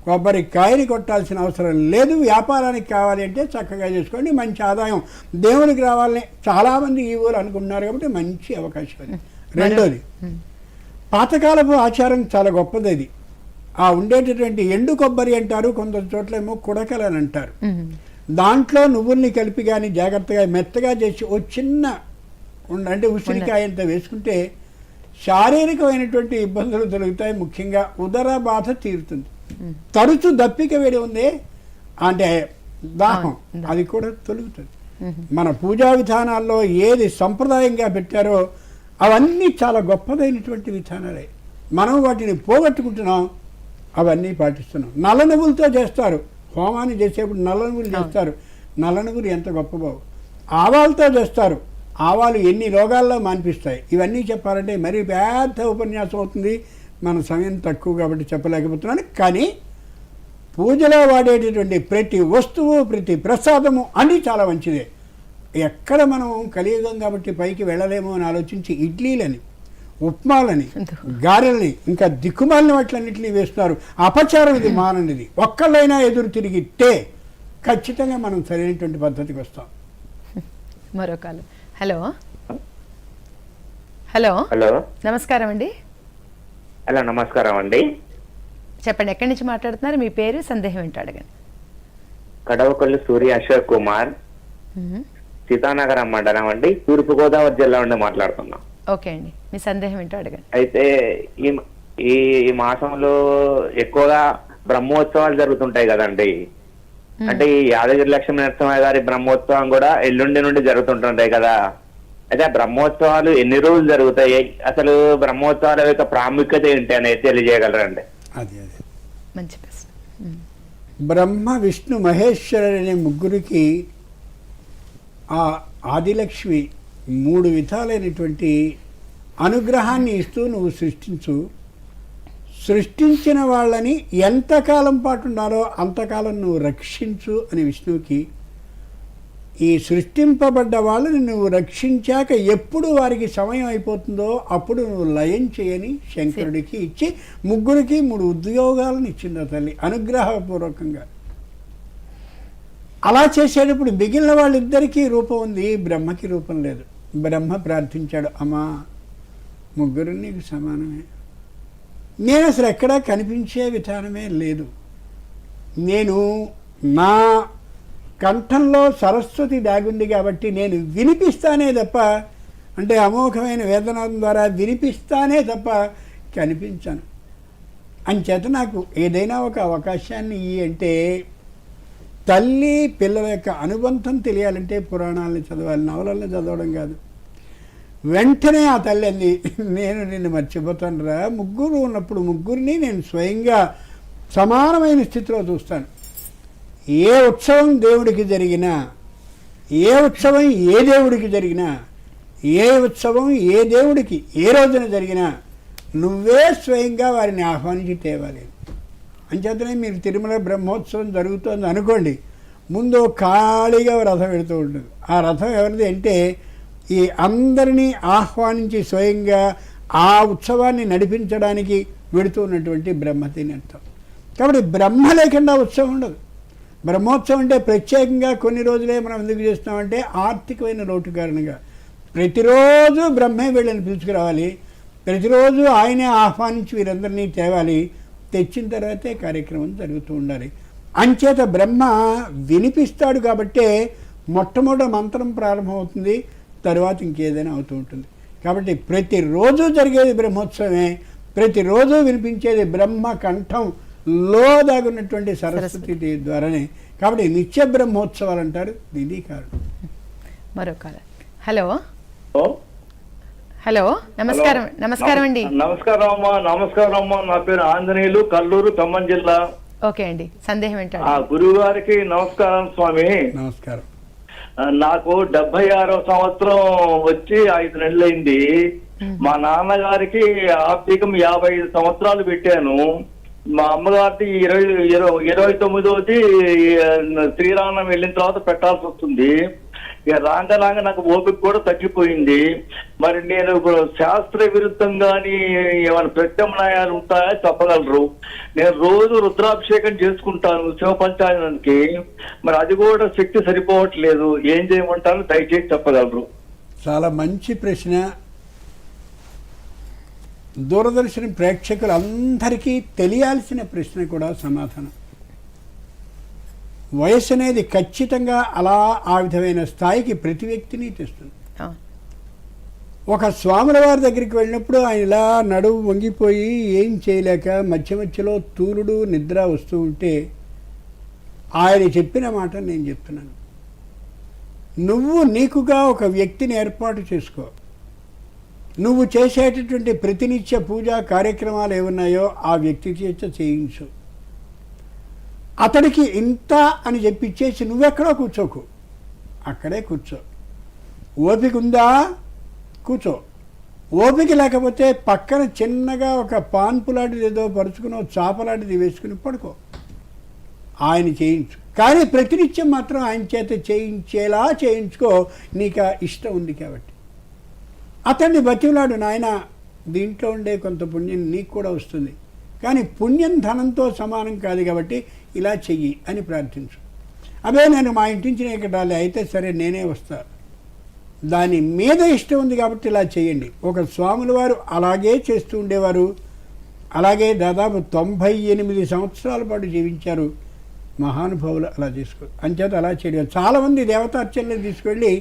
కొబ్బరి కాయని కొట్టాల్సిన అవసరం లేదు. వ్యాపారానికి కావాలి అంటే చక్కగా చేసుకోండి, మంచి ఆదాయం దేవునికి రావాలని చాలామంది ఈ ఊరు అనుకుంటున్నారు కాబట్టి మంచి అవకాశం అది. 2వది, పాతకాలపు ఆచారం చాలా గొప్పది. అది ఆ ఉండేటటువంటి ఎండు కొబ్బరి అంటారు, కొందరు చోట్లేమో కుడకలని అంటారు. దాంట్లో నువ్వుల్ని కలిపి కానీ జాగ్రత్తగా మెత్తగా చేసి ఓ చిన్న అంటే ఉసిరికాయ అంతా వేసుకుంటే శారీరకమైనటువంటి ఇబ్బందులు తొలగుతాయి. ముఖ్యంగా ఉదర బాధ తీరుతుంది. తరచు దప్పిక వేడి ఉంది అంటే దాహం, అది కూడా తొలుగుతుంది. మన పూజా విధానాల్లో ఏది సంప్రదాయంగా పెట్టారో అవన్నీ చాలా గొప్పదైనటువంటి విధానాలే. మనం వాటిని పోగొట్టుకుంటున్నాం, అవన్నీ పాటిస్తున్నాం. నల్ల నువ్వులతో చేస్తారు, హోమాన్ని చేసేప్పుడు నల్ల నువ్వులు చేస్తారు. నల్ల నువ్వులు ఎంత గొప్పవో. ఆవాలతో చేస్తారు, ఆవాలు ఎన్ని రోగాల్లో మాన్పిస్తాయి. ఇవన్నీ చెప్పాలంటే మరీ పెద్ద ఉపన్యాసం అవుతుంది, మన సమయం తక్కువ కాబట్టి చెప్పలేకపోతున్నాను. కానీ పూజలో వాడేటటువంటి ప్రతి వస్తువు, ప్రతి ప్రసాదము అన్నీ చాలా మంచిదే. ఎక్కడ మనం కలియుగం కాబట్టి పైకి వెళ్ళలేమో అని ఆలోచించి ఇడ్లీలని, ఉప్మాలని, గారెల్ని, ఇంకా దిక్కుమాలిన వాటిలన్నింటినీ వేస్తున్నారు. అపచారం ఇది, మాననిది. ఒక్కళ్ళైనా ఎదురు తిరిగితే ఖచ్చితంగా మనం సరైనటువంటి పద్ధతికి వస్తాం. మరో కాల్. హలో హలో హలో నమస్కారం అండి. హలో నమస్కారం అండి. చెప్పండి, ఎక్కడి నుంచి మాట్లాడుతున్నారు, మీ పేరు, సందేహం ఏంటో అడగండి. కడవకొల్లు సూర్య అశోక్ కుమార్, సీతానగరం మండలం అండి, తూర్పుగోదావరి జిల్లా నుండి మాట్లాడుతున్నాం. ఓకే అండి, మీ సందేహం ఏంటో అడగండి. అయితే ఈ మాసంలో ఎక్కువగా బ్రహ్మోత్సవాలు జరుగుతుంటాయి కదండి. అంటే ఈ యాదగిరి లక్ష్మీ నరసింహ గారి బ్రహ్మోత్సవం కూడా ఎల్లుండి నుండి జరుగుతుంటాయి కదా. అయితే బ్రహ్మోత్సవాలు ఎన్ని రోజులు జరుగుతాయి, అసలు బ్రహ్మోత్సవాల యొక్క ప్రాముఖ్యత ఏంటి అనేది తెలియజేయగలరండి? అది మంచి ప్రశ్న. బ్రహ్మ, విష్ణు, మహేశ్వరుడు అనే ముగ్గురికి ఆ ఆదిలక్ష్మి 3 విధాలైనటువంటి అనుగ్రహాన్ని ఇస్తూ నువ్వు సృష్టించు, సృష్టించిన వాళ్ళని ఎంతకాలం పాటు ఉండాలో అంతకాలం నువ్వు రక్షించు అని విష్ణువుకి, ఈ సృష్టింపబడ్డ వాళ్ళని నువ్వు రక్షించాక ఎప్పుడు వారికి సమయం అయిపోతుందో అప్పుడు నువ్వు లయం చేయని శంకరుడికి ఇచ్చి ముగ్గురికి 3 ఉద్యోగాలను ఇచ్చింది ఆ తల్లి అనుగ్రహపూర్వకంగా. అలా చేసేటప్పుడు మిగిలిన వాళ్ళిద్దరికీ రూపం ఉంది, బ్రహ్మకి రూపం లేదు. బ్రహ్మ ప్రార్థించాడు, అమ్మా ముగ్గురు నీకు సమానమే, నేను అసలు ఎక్కడా కనిపించే విధానమే లేదు, నేను నా కంఠంలో సరస్వతి దాగుంది కాబట్టి నేను వినిపిస్తానే తప్ప, అంటే అమోఘమైన వేదనాదం ద్వారా వినిపిస్తానే తప్ప కనిపించాను. అంచేత నాకు ఏదైనా ఒక అవకాశాన్ని అంటే తల్లి పిల్లల యొక్క అనుబంధం తెలియాలంటే పురాణాలను చదవాలి, నవలలను చదవడం కాదు. వెంటనే ఆ తల్లి అంది, నేను నిన్ను మర్చిపోతాను రా, ముగ్గురు ఉన్నప్పుడు ముగ్గురిని నేను స్వయంగా సమానమైన స్థితిలో చూస్తాను. ఏ ఉత్సవం దేవుడికి జరిగినా, ఏ ఉత్సవం ఏ దేవుడికి జరిగినా, ఏ ఉత్సవం ఏ దేవుడికి ఏ రోజున జరిగినా నువ్వే స్వయంగా వారిని ఆహ్వానించి తేవాలి. అంచేతనే మీరు తిరుమల బ్రహ్మోత్సవం జరుగుతుంది అనుకోండి, ముందు ఖాళీగా రథం వెళుతూ ఉంటుంది. ఆ రథం ఎవరిది అంటే ఈ అందరినీ ఆహ్వానించి స్వయంగా ఆ ఉత్సవాన్ని నడిపించడానికి వెళుతున్నటువంటి బ్రహ్మతిని అర్థం. కాబట్టి బ్రహ్మ లేకుండా ఉత్సవం ఉండదు. బ్రహ్మోత్సవం అంటే ప్రత్యేకంగా కొన్ని రోజులే మనం ఎందుకు చేస్తున్నామంటే ఆర్థికమైన లోటు కారణంగా. ప్రతిరోజు బ్రహ్మే వీళ్ళని పిలుచుకురావాలి, ప్రతిరోజు ఆయనే ఆహ్వానించి వీరందరినీ తేవాలి. తెచ్చిన తర్వాతే కార్యక్రమం జరుగుతూ ఉండాలి. అంచేత బ్రహ్మ వినిపిస్తాడు కాబట్టే మొట్టమొదటి మంత్రం ప్రారంభమవుతుంది, తరువాత ఇంకేదైనా అవుతూ ఉంటుంది. కాబట్టి ప్రతిరోజు జరిగేది బ్రహ్మోత్సవమే, ప్రతిరోజు వినిపించేది బ్రహ్మ కంఠంలో దాగున్నటువంటి సరస్వతి దేవి ద్వారానే. కాబట్టి నిత్య బ్రహ్మోత్సవాలు అంటారు, ఇది కారణం. మరో కాలం. హలో హలో, నమస్కారం. నమస్కారం అండి. నమస్కారం అమ్మా. నమస్కారం అమ్మా. నా పేరు ఆంజనేయులు, కల్లూరు, ఖమ్మం జిల్లా. ఓకే అండి, సందేహం ఏంటండి? గురువు గారికి నమస్కారం స్వామి. నమస్కారం. నాకు 76వ సంవత్సరం వచ్చి 5 నెలలైంది. మా నాన్నగారికి ఆర్థికం 55 సంవత్సరాలు పెట్టాను. మా అమ్మగారికి 29వది శ్రీరామం వెళ్ళిన తర్వాత పెట్టాల్సి వస్తుంది. ఇక రాంగ నాకు ఓపిక కూడా తగ్గిపోయింది. మరి నేను ఇప్పుడు శాస్త్ర విరుద్ధంగాని ఏమైనా ప్రత్యామ్నాయాలు ఉంటాయా చెప్పగలరు? నేను రోజు రుద్రాభిషేకం చేసుకుంటాను శివపంచాయనానికి, మరి అది కూడా శక్తి సరిపోవట్లేదు. ఏం చేయమంటారు? దయచేసి చెప్పగలరు. చాలా మంచి ప్రశ్న. దూరదర్శన్ ప్రేక్షకులందరికీ తెలియాల్సిన ప్రశ్న కూడా సమాధానం. వయస్సు అనేది ఖచ్చితంగా అలా ఆ విధమైన స్థాయికి ప్రతి వ్యక్తిని తెస్తుంది. ఒక స్వాముల వారి దగ్గరికి వెళ్ళినప్పుడు ఆయన ఇలా నడువు వంగిపోయి ఏం చేయలేక మధ్య మధ్యలో తూలుడు నిద్ర వస్తూ ఉంటే ఆయన చెప్పిన మాట నేను చెప్తున్నాను. నువ్వు నీకుగా ఒక వ్యక్తిని ఏర్పాటు చేసుకో. నువ్వు చేసేటటువంటి ప్రతినిత్య పూజా కార్యక్రమాలు ఏమున్నాయో ఆ వ్యక్తి చేత చేయించు. అతడికి ఇంత అని చెప్పి ఇచ్చేసి నువ్వెక్కడో కూర్చోకు, అక్కడే కూర్చో. ఓపిక ఉందా? కూర్చో. ఓపిక లేకపోతే పక్కన చిన్నగా ఒక పాన్పులాంటిది ఏదో పరుచుకుని చాపలాంటిది వేసుకుని పడుకో. ఆయన చేయించు, కానీ ప్రతినిత్యం మాత్రం ఆయన చేత చేయించేలా చేయించుకో. నీకు ఇష్టం ఉంది కాబట్టి అతన్ని బతిలాడు. నాయన, దీంట్లో ఉండే కొంత పుణ్యం నీకు కూడా వస్తుంది, కానీ పుణ్యం ధనంతో సమానం కాదు కాబట్టి ఇలా చెయ్యి అని ప్రార్థించు. అదే నేను మా ఇంటి నుంచి ఇక్కడ రాలే, అయితే సరే నేనే వస్తా, దాని మీద ఇష్టం ఉంది కాబట్టి ఇలా చేయండి. ఒక స్వాముల వారు అలాగే చేస్తూ ఉండేవారు. అలాగే దాదాపు 98 సంవత్సరాల పాటు జీవించారు మహానుభావులు. అలా చేసుకో అంచేత అలా చేయడం. చాలామంది దేవతార్చనలు తీసుకెళ్ళి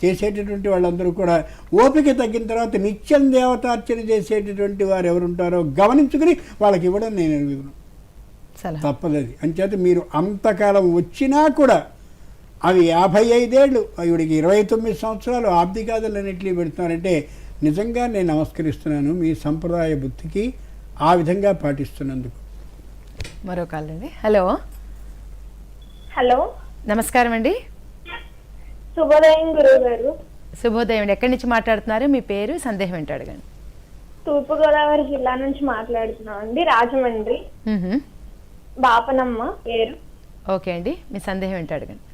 చేసేటటువంటి వాళ్ళందరూ కూడా ఓపిక తగ్గిన తర్వాత నిత్యం దేవతార్చన చేసేటటువంటి వారు ఎవరుంటారో గమనించుకుని వాళ్ళకి ఇవ్వడం నేను అడుగుతున్నాను. తప్పదది. అంచేత మీరు అంతకాలం వచ్చినా కూడా అవి 55 ఏళ్ళు, ఆవిడికి 29 సంవత్సరాలు ఆబ్దికాదులన్నింటినీ పెడుతున్నారంటే నిజంగా నేను నమస్కరిస్తున్నాను మీ సంప్రదాయ బుద్ధికి, ఆ విధంగా పాటిస్తున్నందుకు. మరో కాల్ అండి. హలో హలో, నమస్కారం అండి. శుభోదయం గురువు గారు. శుభోదయం అండి. ఎక్కడి నుంచి మాట్లాడుతున్నారు? మీ పేరు, సందేహం ఏంటో అడగండి. తూర్పుగోదావరి జిల్లా నుంచి మాట్లాడుతున్నాం అండి, రాజమండ్రి. బాపనమ్మ పేరు. ఓకే అండి, మీ సందేహం ఏంటో అడగండి.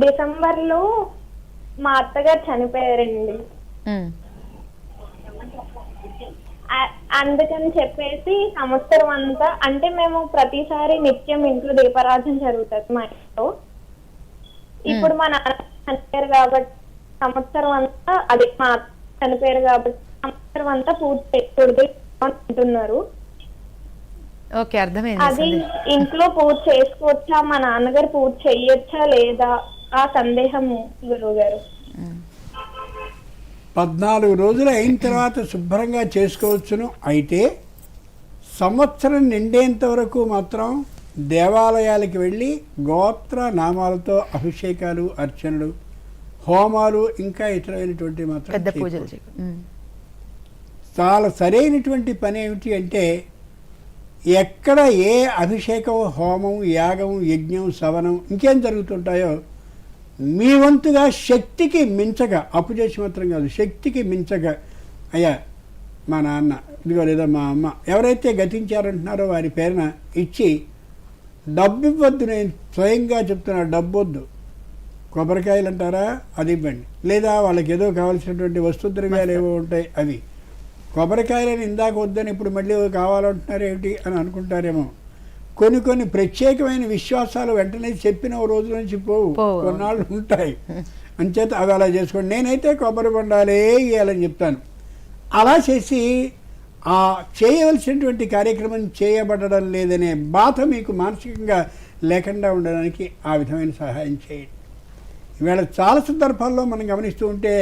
డిసెంబర్లో మా అత్తగారు చనిపోయారండి. అందుకని చెప్పేసి సంవత్సరం అంతా, అంటే మేము ప్రతిసారి నిత్యం ఇంట్లో దీపారాధన జరుగుతుంది మా ఇంట్లో. ఇప్పుడు మా నాన్న చనిపోయారు కాబట్టి సంవత్సరం అంతా, అది మా అత్త చనిపోయారు కాబట్టి సంవత్సరం అంతా పూజ చేయకూడదు అంటున్నారు. ఓకే, అర్థమైంది. అది ఇంట్లో పూజ చేసుకోవచ్చా, మా నాన్నగారు పూజ చెయ్యొచ్చా లేదా, ఆ సందేహం గురువు గారు. 14 రోజులు అయిన తర్వాత శుభ్రంగా చేసుకోవచ్చును. అయితే సంవత్సరం నిండేంత వరకు మాత్రం దేవాలయాలకు వెళ్ళి గోత్ర నామాలతో అభిషేకాలు, అర్చనలు, హోమాలు, ఇంకా ఇతరమైనటువంటి మాత్రం పెద్ద పూజలు. చాలా సరైనటువంటి పని ఏమిటి అంటే ఎక్కడ ఏ అభిషేకం, హోమం, యాగం, యజ్ఞం, సవనం ఇంకేం జరుగుతుంటాయో మీ వంతుగా శక్తికి మించగా, అప్పు చేసి మాత్రం కాదు, శక్తికి మించగా, అయ్యా మా నాన్న ఇదిగో లేదా మా అమ్మ ఎవరైతే గతించారంటున్నారో వారి పేరున ఇచ్చి, డబ్బు ఇవ్వద్దు, నేను స్వయంగా చెప్తున్నా, డబ్బు వద్దు, కొబ్బరికాయలు అంటారా అది ఇవ్వండి, లేదా వాళ్ళకి ఏదో కావాల్సినటువంటి వస్తుద్రవ్యాలు ఏవో ఉంటాయి అవి. కొబ్బరికాయలని ఇందాక వద్దని ఇప్పుడు మళ్ళీ కావాలంటున్నారు ఏమిటి అని అనుకుంటారేమో. కొన్ని ప్రత్యేకమైన విశ్వాసాలు వెంటనే చెప్పిన ఓ రోజు నుంచి పోవు, కొన్నాళ్ళు ఉంటాయి. అంచేత అవి అలా చేసుకోండి. నేనైతే కొబ్బరి బొండాలే ఇవ్వాలని చెప్తాను. అలా చేసి ఆ చేయవలసినటువంటి కార్యక్రమం చేయబడడం లేదనే బాధ మీకు మానసికంగా లేకుండా ఉండడానికి ఆ విధమైన సహాయం చేయండి. ఇవాళ చాలా సందర్భాల్లో మనం గమనిస్తూ ఉంటే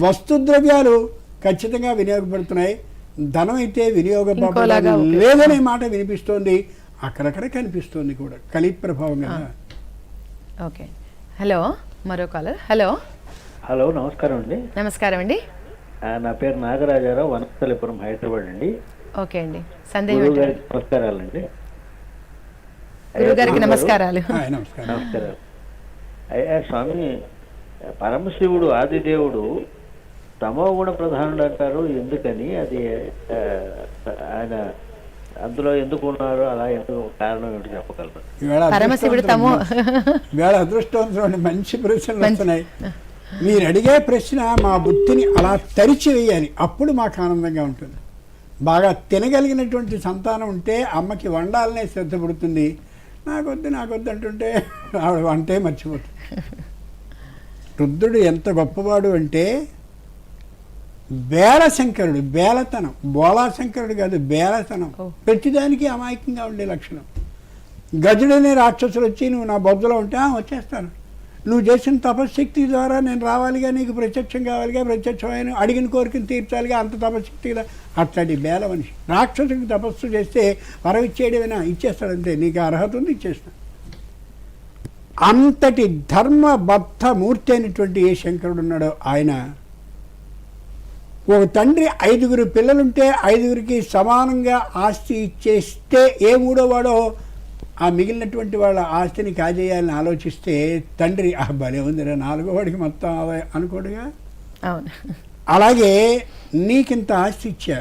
వస్తుద్రవ్యాలు ఖచ్చితంగా వినియోగపడుతున్నాయి, ధనం అయితే వినియోగపడడం లేదనే మాట వినిపిస్తోంది, అక్కడక్కడ కనిపిస్తోంది కూడా. కలి ప్రభావం కదా. ఓకే, హలో, మరో కాలర్. హలో హలో, నమస్కారం అండి. నమస్కారం అండి. నా పేరు నాగరాజారావు, వనస్థలిపురం, హైదరాబాద్ అండి. ఓకే అండి, సందేహం నమస్కారాలండి. గురుగారికి నమస్కారాలు. నమస్కారాలు. అయ్యా స్వామి, పరమశివుడు ఆదిదేవుడు తమోగుణ ప్రధానుడు అంటారు, ఎందుకని? అది ఆయన అందులో ఎందుకు ఉన్నారు, అలా ఎందుకు, కారణం ఏమిటి చెప్పగలరు? ఇవాళ అదృష్టవంతులు మంచి ప్రశ్నలు వస్తున్నాయి. మీరు అడిగే ప్రశ్న మా బుద్ధిని అలా తరిచి వేయాలి, అప్పుడు మాకు ఆనందంగా ఉంటుంది. బాగా తినగలిగినటువంటి సంతానం ఉంటే అమ్మకి వండాలనే శ్రద్ధ పడుతుంది. నాకొద్దు అంటుంటే ఆవిడ వంటే మర్చిపోతుంది. రుద్రుడు ఎంత గొప్పవాడు అంటే బేలశంకరుడు, బేలతనం, బోళాశంకరుడు కాదు, బేలతనం, ప్రతిదానికి అమాయకంగా ఉండే లక్షణం. గజుడనే రాక్షసులు వచ్చి నువ్వు నా బొజ్జలో ఉంటే వచ్చేస్తాను, నువ్వు చేసిన తపశక్తి ద్వారా నేను రావాలిగా, నీకు ప్రత్యక్షం కావాలిగా, ప్రత్యక్షమైన అడిగిన కోరికను తీర్చాలిగా, అంత తపశక్తిగా. అట్లాంటి బేల మనిషి రాక్షసుడికి తపస్సు చేస్తే వరం ఇచ్చేయడమేనా, ఇచ్చేస్తాడంతే, నీకు అర్హత ఉంది, ఇచ్చేస్తాను. అంతటి ధర్మబద్ధ మూర్తి అయినటువంటి ఏ శంకరుడు ఉన్నాడో ఆయన, ఒక తండ్రి 5 పిల్లలుంటే 5 సమానంగా ఆస్తి ఇచ్చేస్తే ఏ మూడో వాడో ఆ మిగిలినటువంటి వాళ్ళ ఆస్తిని కాజేయాలని ఆలోచిస్తే తండ్రి భలే ఉందిరా, 4వ వాడికి మొత్తం అనుకోడుగా. అవును. అలాగే నీకింత ఆస్తి ఇచ్చా,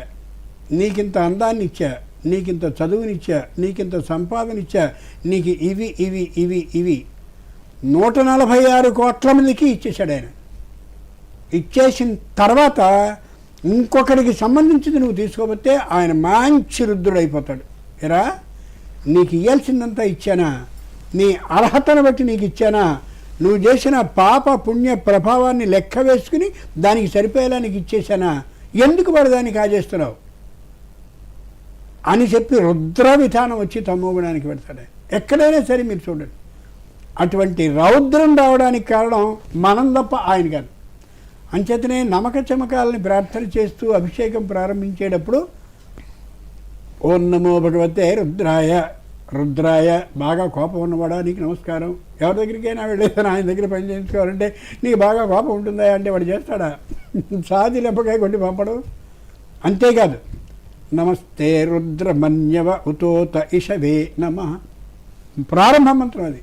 నీకింత అందాన్ని ఇచ్చా, నీకింత చదువునిచ్చా, నీకింత సంపాదన ఇచ్చా, నీకు ఇవి ఇవి ఇవి ఇవి 146 కోట్ల మందికి ఇచ్చేశాడు ఆయన. ఇచ్చేసిన తర్వాత ఇంకొకరికి సంబంధించింది నువ్వు తీసుకోకపోతే ఆయన మంచి రుద్రుడైపోతాడు. ఎరా, నీకు ఇవ్వాల్సిందంతా ఇచ్చానా, నీ అర్హతను బట్టి నీకు ఇచ్చానా, నువ్వు చేసిన పాప పుణ్య ప్రభావాన్ని లెక్క వేసుకుని దానికి సరిపోయేలా నీకు ఇచ్చేసానా, ఎందుకు వాడు దాన్ని కాజేస్తున్నావు అని చెప్పి రుద్ర విధానం వచ్చి తమోగుణానికి పెడతాడు. ఎక్కడైనా సరే మీరు చూడండి, అటువంటి రౌద్రం రావడానికి కారణం మనం తప్ప ఆయన కాదు. అంచేతనే నమక చమకాలని ప్రార్థన చేస్తూ అభిషేకం ప్రారంభించేటప్పుడు ఓం నమో భగవతే రుద్రాయ, రుద్రాయ, బాగా కోపం ఉన్నవాడా నీకు నమస్కారం. ఎవరి దగ్గరికైనా వెళ్ళేదని ఆయన దగ్గర పని చేయించుకోవాలంటే నీకు బాగా కోపం ఉంటుందా అంటే వాడు చేస్తాడా? సాది లెంపకాయ కొట్టి పంపడం. అంతేకాదు, నమస్తే రుద్రమన్యవ ఉతోత ఇషవే నమ, ప్రారంభ మంత్రం అది.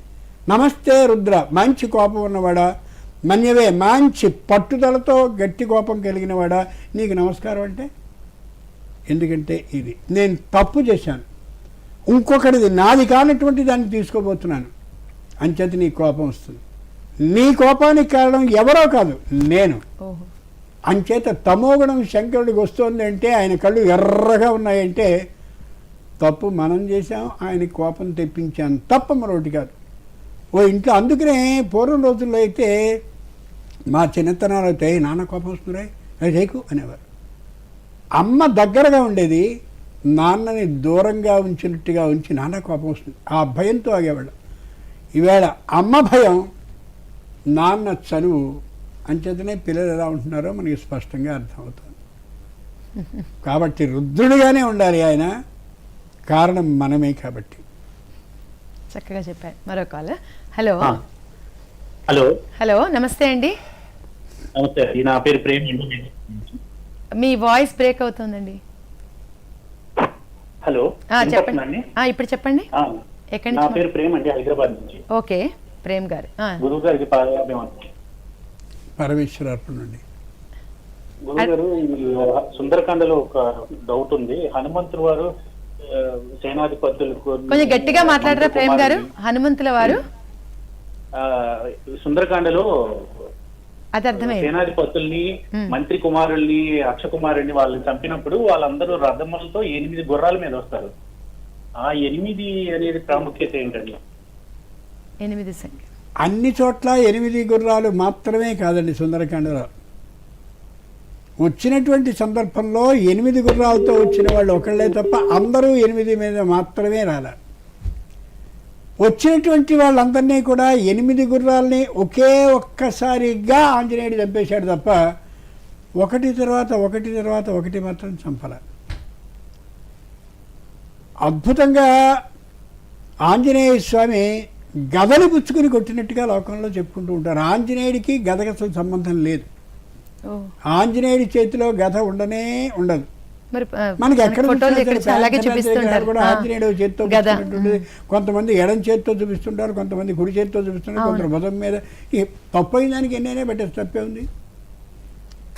నమస్తే రుద్ర, మంచి కోపం ఉన్నవాడా, మన్యవే, మంచి పట్టుదలతో గట్టి కోపం కలిగినవాడా, నీకు నమస్కారం అంటే. ఎందుకంటే ఇది నేను తప్పు చేశాను, ఇంకొకటిది నాది కానటువంటి దాన్ని తీసుకోబోతున్నాను, అంచేత నీ కోపం వస్తుంది. నీ కోపానికి కారణం ఎవరో కాదు, నేను. అంచేత తమోగుణం శంకరుడికి వస్తుంది అంటే ఆయన కళ్ళు ఎర్రగా ఉన్నాయంటే తప్పు మనం చేశాం, ఆయన కోపం తెప్పించాను తప్ప మరొకటి కాదు. ఓ ఇంట్లో అందుకనే పూర్వం రోజుల్లో అయితే మా చిన్నతనాలు అయితే నాన్న కోపం వస్తుందిరా రేకు అనేవారు. అమ్మ దగ్గరగా ఉండేది, నాన్నని దూరంగా ఉంచినట్టుగా ఉంచి నాన్న కోపం వస్తుంది, ఆ భయంతో ఆగేవాడు. ఈవేళ అమ్మ భయం, నాన్న చనువు, అంచేతనే పిల్లలు ఎలా ఉంటున్నారో మనకి స్పష్టంగా అర్థమవుతుంది. కాబట్టి రుద్రుడిగానే ఉండాలి ఆయన, కారణం మనమే కాబట్టి. చక్కగా చెప్పారు. మరో కాల్. హలో హలో హలో, నమస్తే అండి. నమస్తే, నా పేరు ప్రేమ్. మీ వాయిస్ బ్రేక్ అవుతుందండి. హలో చెప్పండి. వినపడుతుందండి? ఇప్పుడు చెప్పండి. ఆ, ఎక్కడి నా నుంచి? పేరు ప్రేమ్ అండి, హైదరాబాద్ నుంచి. ఓకే, ప్రేమ్ గారు. గురువు గారికి పాదాభివందనం. పరమేశ్వరార్పణ నుండి. గురువు గారు, ఈ సుందరకాండలో ఒక డౌట్ ఉంది. హనుమంతుడు వారు సేనాధిపతులు కొంచెం గట్టిగా మాట్లాడరా ప్రేమ్ గారు. హనుమంతుల వారు సుందరకాండలో అది అర్థమైంది. సేనాధిపతుల్ని, మంత్రి కుమారుల్ని, అక్షకుమారుల్ని వాళ్ళని చంపినప్పుడు వాళ్ళందరూ రథములతో 8 గుర్రాల మీద వస్తారు. ఆ 8 అనేది ప్రాముఖ్యత ఏంటండి? 8 సంఖ్య అన్ని చోట్ల 8 గుర్రాలు మాత్రమే కాదండి. సుందరకాండలో వచ్చినటువంటి సందర్భంలో 8 గుర్రాలతో వచ్చిన వాళ్ళు ఒకళ్ళే తప్ప అందరూ 8 మీద మాత్రమే రాల. వచ్చినటువంటి వాళ్ళందరినీ కూడా 8 గుర్రాలని ఒకే ఒక్కసారిగా ఆంజనేయుడు చంపేశాడు తప్ప ఒకటి తర్వాత ఒకటి మాత్రం చంపల. అద్భుతంగా ఆంజనేయ స్వామి గదలు పుచ్చుకుని కొట్టినట్టుగా లోకంలో చెప్పుకుంటూ ఉంటారు. ఆంజనేయుడికి గదకు అసలు సంబంధం లేదు. ఆంజనేయుడి చేతిలో గద ఉండనే ఉండదు. మనకి ఎక్కడ కూడా ఆంజనేయుడు చేతితో చూపిస్తుంటుంది. కొంతమంది ఎడం చేతితో చూపిస్తుంటారు, కొంతమంది కుడి చేతితో చూపిస్తుంటారు, కొంత భుజం మీద. ఈ తప్పైన దానికి ఎన్నైనా పెట్టేసి తప్పే ఉంది.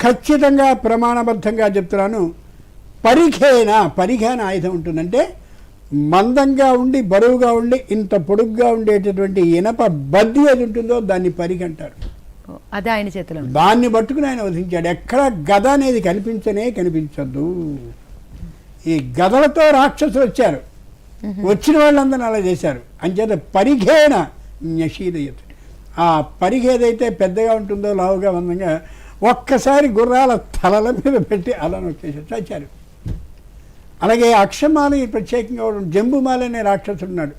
ఖచ్చితంగా ప్రమాణబద్ధంగా చెప్తున్నాను. పరిఘేన ఆయుధం ఉంటుందంటే మందంగా ఉండి బరువుగా ఉండి ఇంత పొడుగ్గా ఉండేటటువంటి ఇనప బద్ది ఏది ఉంటుందో దాన్ని పరిఘ అంటారు. అదే ఆయన చేతిలో. దాన్ని పట్టుకుని ఆయన వధించాడు. ఎక్కడ గద అనేది కనిపించద్దు. ఈ గదలతో రాక్షసులు వచ్చారు. వచ్చిన వాళ్ళందరూ అలా చేశారు. అంచేత పరిఘేన న్యషీదయత్. ఆ పరిఘ ఏదైతే పెద్దగా ఉంటుందో లావుగా మందంగా ఒక్కసారి గుర్రాల తలల మీద పెట్టి అలా నొక్కేసి చచ్చారు. అలాగే అక్షమాల ప్రత్యేకంగా జంబుమాల అనే రాక్షసుడు ఉన్నాడు.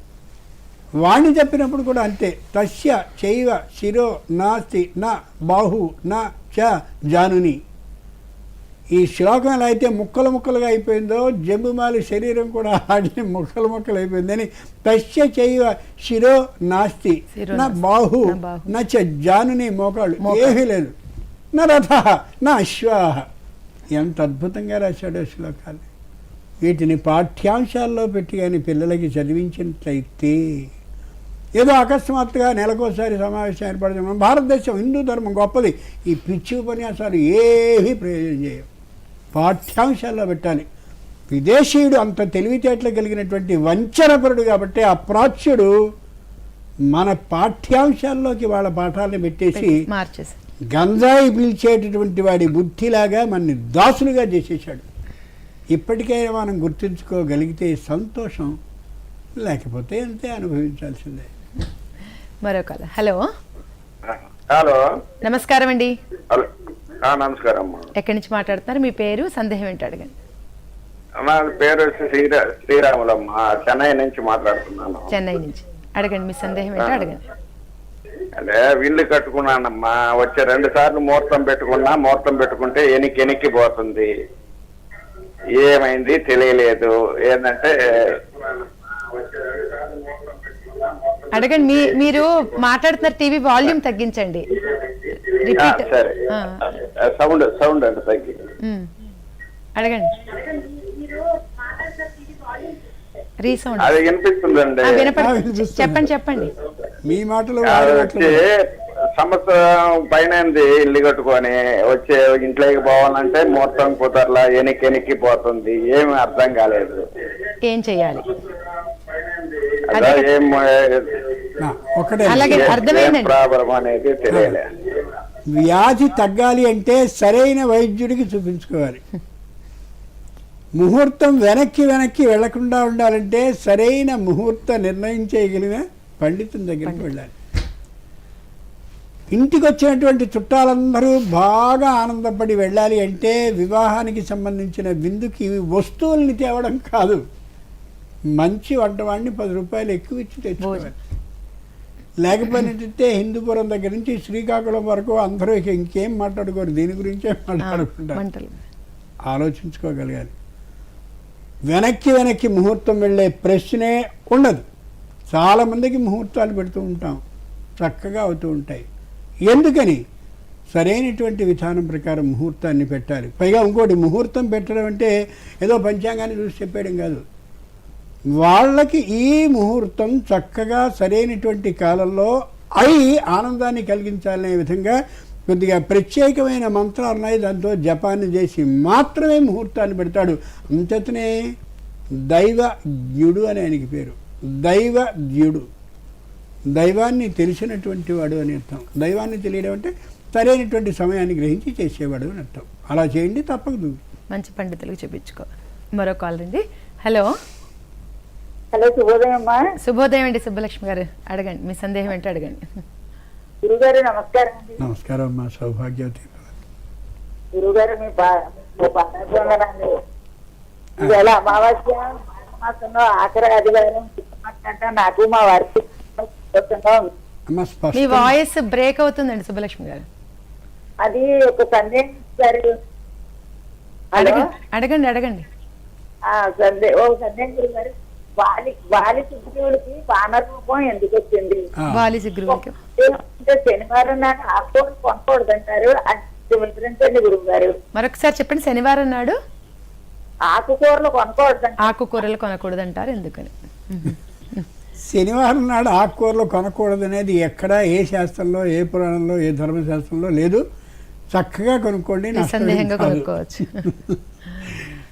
వాణ్ణి చెప్పినప్పుడు కూడా అంతే. తస్య చైవ శిరో నాస్తి నా బాహు నా చ జానుని. ఈ శ్లోకం ఎలా అయితే ముక్కలుగా అయిపోయిందో జంబుమాలి శరీరం కూడా ఆడి ముక్కలు అయిపోయిందని తస్య చైవ శిరో నాస్తి నా బాహు నా చ జానుని. మోకాళ్ళు ఏమీ లేదు. నా రథ నా అశ్వాహ. ఎంత అద్భుతంగా రాశాడో శ్లోకాలు. వీటిని పాఠ్యాంశాల్లో పెట్టి కానీ పిల్లలకి చదివించినట్లయితే ఏదో అకస్మాత్తుగా నెలకోసారి సమావేశం ఏర్పడుతుంది. భారతదేశం హిందూ ధర్మం గొప్పది. ఈ పిచ్చి ఉపన్యాసాలు ఏవీ ప్రయోజనం చేయవు. పాఠ్యాంశాల్లో పెట్టాలి. విదేశీయుడు అంత తెలివితేటలు కలిగినటువంటి వంచనపరుడు కాబట్టి ఆ ప్రాచ్యుడు మన పాఠ్యాంశాల్లోకి వాళ్ళ పాఠాలను పెట్టేసి గంజాయి పీల్చేటటువంటి వాడి బుద్ధిలాగా మనని దాసులుగా చేసేసాడు. ఇప్పటికైనా మనం గుర్తుంచుకోగలిగితే సంతోషం, లేకపోతే అంతే అనుభవించాల్సిందే. మరొక హలో. నమస్కారం అండి. నమస్కారం. ఎక్కడి నుంచి మాట్లాడుతున్నారు? మీ పేరు, సందేహం ఏంటి అడగండి. నా పేరు శ్రీరాములమ్మ, చెన్నై నుంచి మాట్లాడుతున్నాను. చెన్నై నుంచి అడగండి, మీ సందేహం ఏంటో అడగండి. అదే ఇల్లు కట్టుకున్నానమ్మా. వచ్చే 2 సార్లు ముహూర్తం పెట్టుకుంటే ఎనికి పోతుంది. ఏమైంది తెలియలేదు. ఏంటంటే అడగండి. మీరు మాట్లాడుతున్నారు, టీవీ వాల్యూమ్ తగ్గించండి. సరే, సౌండ్ అంటే తగ్గి అడగండి. రీసౌండ్ అది వినిపిస్తుందండి. చెప్పండి. మీ మాటలు సంవత్సరం పైన ఇల్లు కట్టుకొని వచ్చే ఇంట్లోకి పోవాలంటే మొత్తం కుదరలా, ఎనికి పోతుంది. ఏమి అర్థం కాలేదు. ఏం చెయ్యాలి? ప్రాబ్లం అనేది తెలియలే. వ్యాధి తగ్గాలి అంటే సరైన వైద్యుడికి చూపించుకోవాలి. ముహూర్తం వెనక్కి వెళ్లకుండా ఉండాలంటే సరైన ముహూర్త నిర్ణయం చేయగలిగిన పండితుని దగ్గరికి వెళ్ళాలి. ఇంటికి వచ్చినటువంటి చుట్టాలందరూ బాగా ఆనందపడి వెళ్ళాలి అంటే వివాహానికి సంబంధించిన విందుకి వస్తువుల్ని తేవడం కాదు, మంచి వంటవాడిని 10 రూపాయలు ఎక్కువ ఇచ్చి తెచ్చుకోవాలి. లేకపోయినట్టే హిందూపురం దగ్గర నుంచి శ్రీకాకుళం వరకు అందరూ ఇంకేం మాట్లాడుకోరు, దీని గురించే మాట్లాడుకుంటారు. ఆలోచించుకోగలగాలి. వెనక్కి ముహూర్తం వెళ్ళే ప్రశ్నే ఉండదు. చాలామందికి ముహూర్తాలు పెడుతూ ఉంటాం, చక్కగా అవుతూ ఉంటాయి. ఎందుకని? సరైనటువంటి విధానం ప్రకారం ముహూర్తాన్ని పెట్టాలి. పైగా ఇంకోటి, ముహూర్తం పెట్టడం అంటే ఏదో పంచాంగాన్ని చూసి చెప్పేయడం కాదు. వాళ్ళకి ఈ ముహూర్తం చక్కగా సరైనటువంటి కాలంలో అయి ఆనందాన్ని కలిగించాలనే విధంగా కొద్దిగా ప్రత్యేకమైన మంత్రాలు ఉన్నాయి. దాంతో జపాన్ని చేసి మాత్రమే ముహూర్తాన్ని పెడతాడు. అంతనే దైవజ్ఞుడు అని ఆయనకి పేరు. దైవజ్ఞుడు, దైవాన్ని తెలిసినటువంటి వాడు అని అర్థం. దైవాన్ని తెలియడం అంటే సరైనటువంటి సమయాన్ని గ్రహించి చేసేవాడు అని అర్థం. అలా చేయండి, తప్పదు. మంచి పండితులకు చూపించుకో. మరో కాల్ రండి. హలో. హలో, శుభోదయం అమ్మా. శుభోదయం అండి సుబ్బలక్ష్మి గారు. అడగండి, మీ సందేహం ఏంటో అడగండి. గురుగారు నమస్కారం అండి. నమస్కారం అమ్మా, సౌభాగ్యవతి. గురుగారు మీ పాదాభివందనాలు. ఇవాళ అమావాస్య మాసంలో ఆఖరి ఆదివారం నాకు మా వారికి మీ వాయిస్ బ్రేక్ అవుతుందండి సుబ్బలక్ష్మి గారు. అది ఒక సందేహం గారు. అడగండి అడగండి. సందేహం గురుగారు, వాలి సుగ్రీవుడికి వానర రూపం ఎందుకు వచ్చింది? వాలి సుగ్రీవుడికి శనివారం నాడు ఆకుకూరలు కొనకూడదంటారు, అది వివరించండి గురువు గారు. మరొకసారి చెప్పండి. శనివారం నాడు ఆకుకూరలు కొనకూడదు. ఆకుకూరలు కొనకూడదంటారు, ఎందుకని? శనివారం నాడు ఆకుకూరలు కొనకూడదు అనేది ఎక్కడ ఏ శాస్త్రంలో, ఏ పురాణంలో, ఏ ధర్మశాస్త్రంలో లేదు. చక్కగా కొనుక్కోండి, సందేహంగా కొనుక్కోవచ్చు.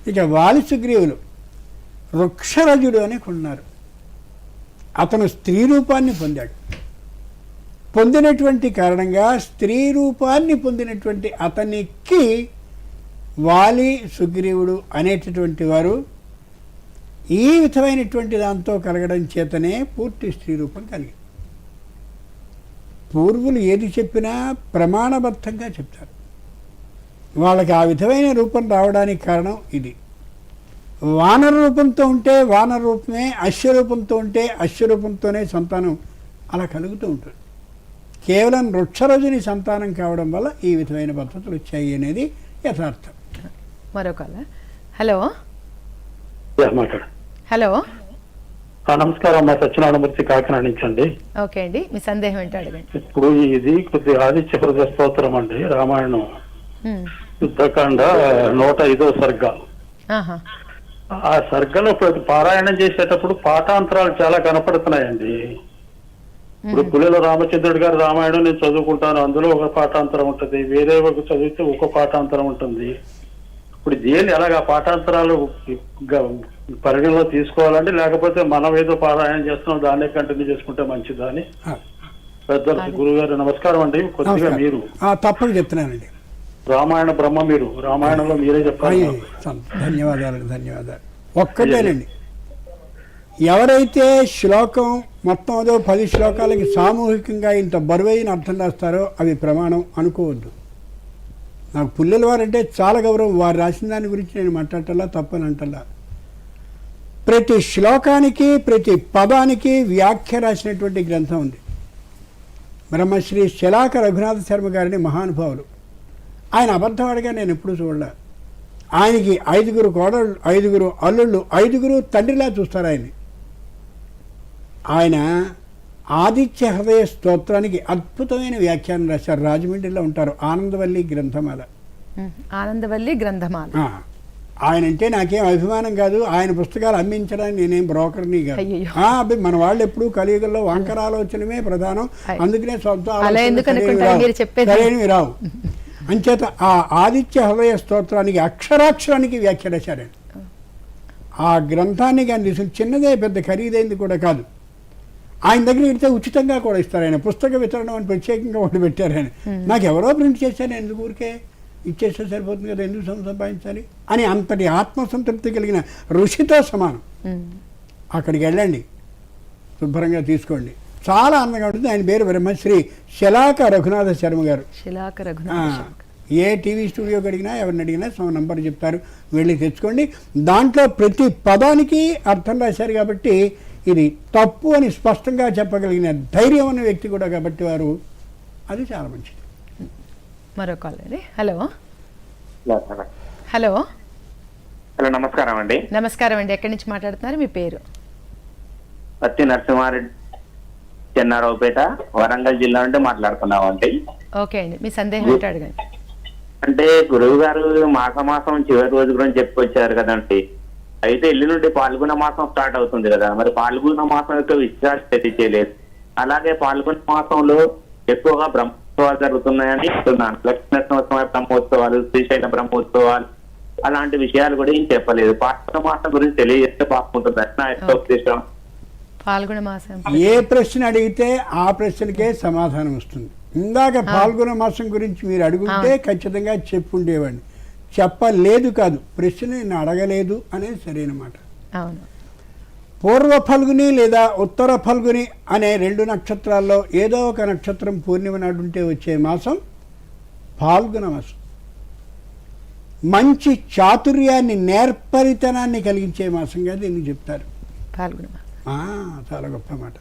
ఇక వాలి సుగ్రీవులు వృక్షరజుడు అని కొన్నారు. అతను స్త్రీ రూపాన్ని పొందాడు. పొందినటువంటి కారణంగా స్త్రీ రూపాన్ని పొందినటువంటి అతనికి వాలి సుగ్రీవుడు అనేటటువంటి వారు ఈ విధమైనటువంటి దాంతో కలగడం చేతనే పూర్తి స్త్రీ రూపం కలిగింది. పూర్వులు ఏది చెప్పినా ప్రమాణబద్ధంగా చెప్తారు. వాళ్ళకి ఆ విధమైన రూపం రావడానికి కారణం ఇది. వానర రూపంతో ఉంటే వానర రూపమే, అశ్వరూపంతో ఉంటే అశ్వరూపంతోనే సంతానం అలా కలుగుతూ ఉంటుంది. కేవలం వృక్షరజుని సంతానం కావడం వల్ల ఈ విధమైన పద్ధతులు వచ్చాయి అనేది యథార్థం. మరో కాల్. హలో. హలో, నమస్కారం. మా సత్యనారాయణమూర్తి కాకినాడ నుంచి అండి. ఓకే అండి, మీ సందేహం ఏంటో అడగండి. ఇప్పుడు ఇది కొద్ది ఆదిత్య హృదయ స్తోత్రం అండి, రామాయణం యుద్ధకాండ 105వ సర్గ. ఆ సర్గలో పారాయణం చేసేటప్పుడు పాఠాంతరాలు చాలా కనపడుతున్నాయండి. ఇప్పుడు పుల్లెల రామచంద్రుడి గారు రామాయణం నేను చదువుకుంటాను, అందులో ఒక పాఠాంతరం ఉంటుంది, వేరే ఒక చదివితే ఒక పాఠాంతరం ఉంటుంది. ఇప్పుడు దేని ఎలాగా పాఠాంతరాలు పరిగణలో తీసుకోవాలండి, లేకపోతే మనం ఏదో పారాయణం చేస్తున్నాం దాన్నే కంటిన్యూ చేసుకుంటే మంచిదా అని. పెద్ద గురువు గారు నమస్కారం అండి. కొద్దిగా మీరు తప్పని చెప్తున్నానండి. రామాయణ బ్రహ్మ, మీరు రామాయణంలో మీరే చెప్పాలి. ధన్యవాదాలు. ఒక్కటేనండి, ఎవరైతే శ్లోకం మొత్తం అదో 10 శ్లోకాలకి సామూహికంగా ఇంత బరువైన అర్థం రాస్తారో అవి ప్రమాణం అనుకోవద్దు. నాకు పుల్లెల వారంటే చాలా గౌరవం. వారు రాసిన దాని గురించి నేను మాట్లాడటల్లా, తప్పని అంటల్లా. ప్రతి శ్లోకానికి ప్రతి పదానికి వ్యాఖ్య రాసినటువంటి గ్రంథం ఉంది. బ్రహ్మశ్రీ శలాక రఘునాథ శర్మ గారిని మహానుభావులు. ఆయన అబద్ధవాడిగా నేను ఎప్పుడూ చూడలే. ఆయనకి 5 కోడళ్ళు, 5 అల్లుళ్ళు, 5 తండ్రిలా చూస్తారు ఆయన్ని. ఆయన ఆదిత్య హృదయ స్తోత్రానికి అద్భుతమైన వ్యాఖ్యానం రాశారు. రాజమండ్రిలో ఉంటారు. ఆనందవల్లి గ్రంథమాల. ఆనందవల్లి గ్రంథమాల. ఆయన అంటే నాకేం అభిమానం కాదు. ఆయన పుస్తకాలు అమ్మించడానికి నేనేం బ్రోకర్ని కాదు. మన వాళ్ళు ఎప్పుడు కలియుగంలో వంకర ఆలోచనమే ప్రధానం. అందుకనే సొంత సరైనవి రావు. అంచేత ఆ ఆదిత్య హృదయ స్తోత్రానికి అక్షరాక్షరానికి వ్యాఖ్య రాశారండి. ఆ గ్రంథాన్ని కానీ తీసుకుని చిన్నదే, పెద్ద ఖరీదైంది కూడా కాదు. ఆయన దగ్గర ఇస్తే ఉచితంగా కూడా ఇస్తారు. ఆయన పుస్తక వితరణ అని ప్రత్యేకంగా ఒకటి పెట్టారు ఆయన. నాకు ఎవరో ప్రింట్ చేశారు, ఎందుకు ఊరికే ఇచ్చేస్తే సరిపోతుంది కదా, ఎందుకు సంపాదించాలి అని అంతటి ఆత్మసంతృప్తి కలిగిన ఋషితో సమానం. అక్కడికి వెళ్ళండి, శుభ్రంగా తీసుకోండి, చాలా అందంగా ఉంటుంది. ఆయన పేరు బ్రహ్మశ్రీ శలాక రఘునాథ శర్మ గారు. ఏ టీవీ స్టూడియోకి అడిగినా, ఎవరిని అడిగినా నంబర్ చెప్తారు, వెళ్ళి తెచ్చుకోండి. దాంట్లో ప్రతి పదానికి అర్థం రాశారు కాబట్టి ఇది తప్పు అని స్పష్టంగా చెప్పగలిగిన ధైర్యం అనే వ్యక్తి కూడా కాబట్టి వారు, అది చాలా మంచిది. మరో కాల్ అండి. హలో. హలో. నమస్కారం అండి. నమస్కారం అండి. ఎక్కడి నుంచి మాట్లాడుతున్నారు, మీ పేరు? పత్తి నరసింహారెడ్డి, చెన్నారావుపేట, వరంగల్ జిల్లా నుండి మాట్లాడుతున్నాం అండి. ఓకే అండి, మీ సందేహం ఏంటో అడగండి. అంటే గురువు గారు మాసం చివరి రోజు గురించి చెప్పుకొచ్చారు కదండి. అయితే ఎల్లు నుండి పాల్గొన మాసం స్టార్ట్ అవుతుంది కదా, మరి పాల్గొన మాసం యొక్క విశిష్టత తెలియలేదు. అలాగే పాల్గొన మాసంలో ఎక్కువగా బ్రహ్మోత్సవాలు జరుగుతున్నాయని చెప్తున్నాను. లక్ష్మీనరసింహ బ్రహ్మోత్సవాలు, శ్రీశైల బ్రహ్మోత్సవాలు అలాంటి విషయాలు కూడా ఏం చెప్పలేదు. పాల్గొన మాసం గురించి తెలియజేస్తే బాగుంటుంది అని నా యొక్క ఉద్దేశం. పాల్గొన మాసం ఏ ప్రశ్న అడిగితే ఆ ప్రశ్నకే సమాధానం వస్తుంది. ఇందాక పాల్గొన మాసం గురించి మీరు అడుగుంటే ఖచ్చితంగా చెప్పుండేవాడిని. చెప్పలేదు కాదు, ప్రశ్న నేను అడగలేదు అనేది సరైన మాట. అవును. పూర్వ ఫల్గుని లేదా ఉత్తర ఫల్గుని అనే 2 నక్షత్రాల్లో ఏదో ఒక నక్షత్రం పూర్ణిమ నాడు ఉంటే వచ్చే మాసం పాల్గొన మాసం. మంచి చాతుర్యాన్ని, నేర్పరితనాన్ని కలిగించే మాసంగా దీన్ని చెప్తారు. పాల్గొన మాసం చాలా గొప్ప మాట.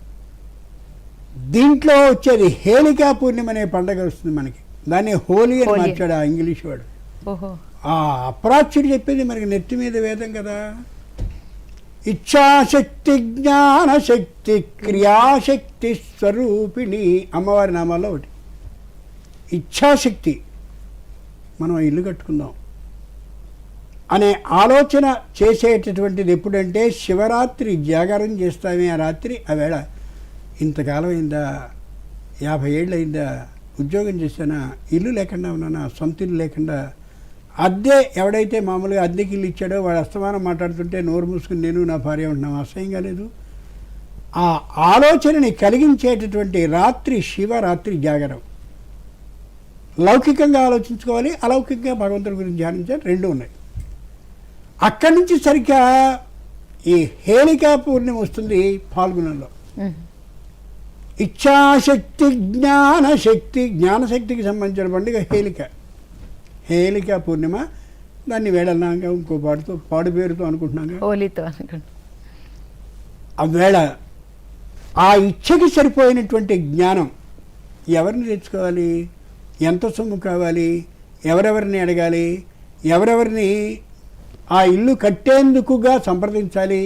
దీంట్లో వచ్చేది హేళికా పూర్ణిమ అనే పండగ వస్తుంది మనకి. దాన్ని హోలీ అని మార్చాడు ఆ ఇంగ్లీష్ వాడు. ఆ అప్రాచ్యుడు చెప్పేది మనకి నెత్తి మీద వేదం కదా. ఇచ్ఛాశక్తి, జ్ఞానశక్తి, క్రియాశక్తి స్వరూపిణి అమ్మవారి నామాల్లో ఒకటి. ఇచ్ఛాశక్తి, మనం ఇల్లు కట్టుకుందాం అనే ఆలోచన చేసేటటువంటిది ఎప్పుడంటే శివరాత్రి జాగారం చేస్తామే. ఆ రాత్రి ఆ వేళ ఇంతకాలం అయిందా, 50 ఏళ్ళు అయిందా, ఉద్యోగం చేశానా, ఇల్లు లేకుండా ఉన్నానా, సొంత ఇల్లు లేకుండా, అద్దె ఎవడైతే మామూలుగా అద్దెకి ఇల్లు ఇచ్చాడో వాడు అస్తమానం మాట్లాడుతుంటే నోరు మూసుకుని నేను నా భార్య ఉంటున్నాం, అసహ్యంగా లేదు. ఆ ఆలోచనని కలిగించేటటువంటి రాత్రి శివరాత్రి జాగరం. లౌకికంగా ఆలోచించుకోవాలి, అలౌకికంగా భగవంతుడి గురించి ధ్యానించాలి, 2 ఉన్నాయి. అక్కడి నుంచి సరిగ్గా ఈ హేళికా పూర్ణిమ వస్తుంది పాల్గొనంలో. ఇచ్ఛాశక్తి, జ్ఞానశక్తి, జ్ఞానశక్తికి సంబంధించిన పండుగ హేళికా పూర్ణిమ. దాన్ని వేడన్నాక ఇంకో పాడు పేరుతో అనుకుంటున్నాగా, హోలీతో అనుకుంటున్నాం. ఆ వేళ ఆ ఇచ్చకి సరిపోయినటువంటి జ్ఞానం ఎవరిని తెచ్చుకోవాలి, ఎంత సొమ్ము కావాలి, ఎవరెవరిని అడగాలి, ఎవరెవరిని ఆ ఇల్లు కట్టేందుకుగా సంప్రదించాలి,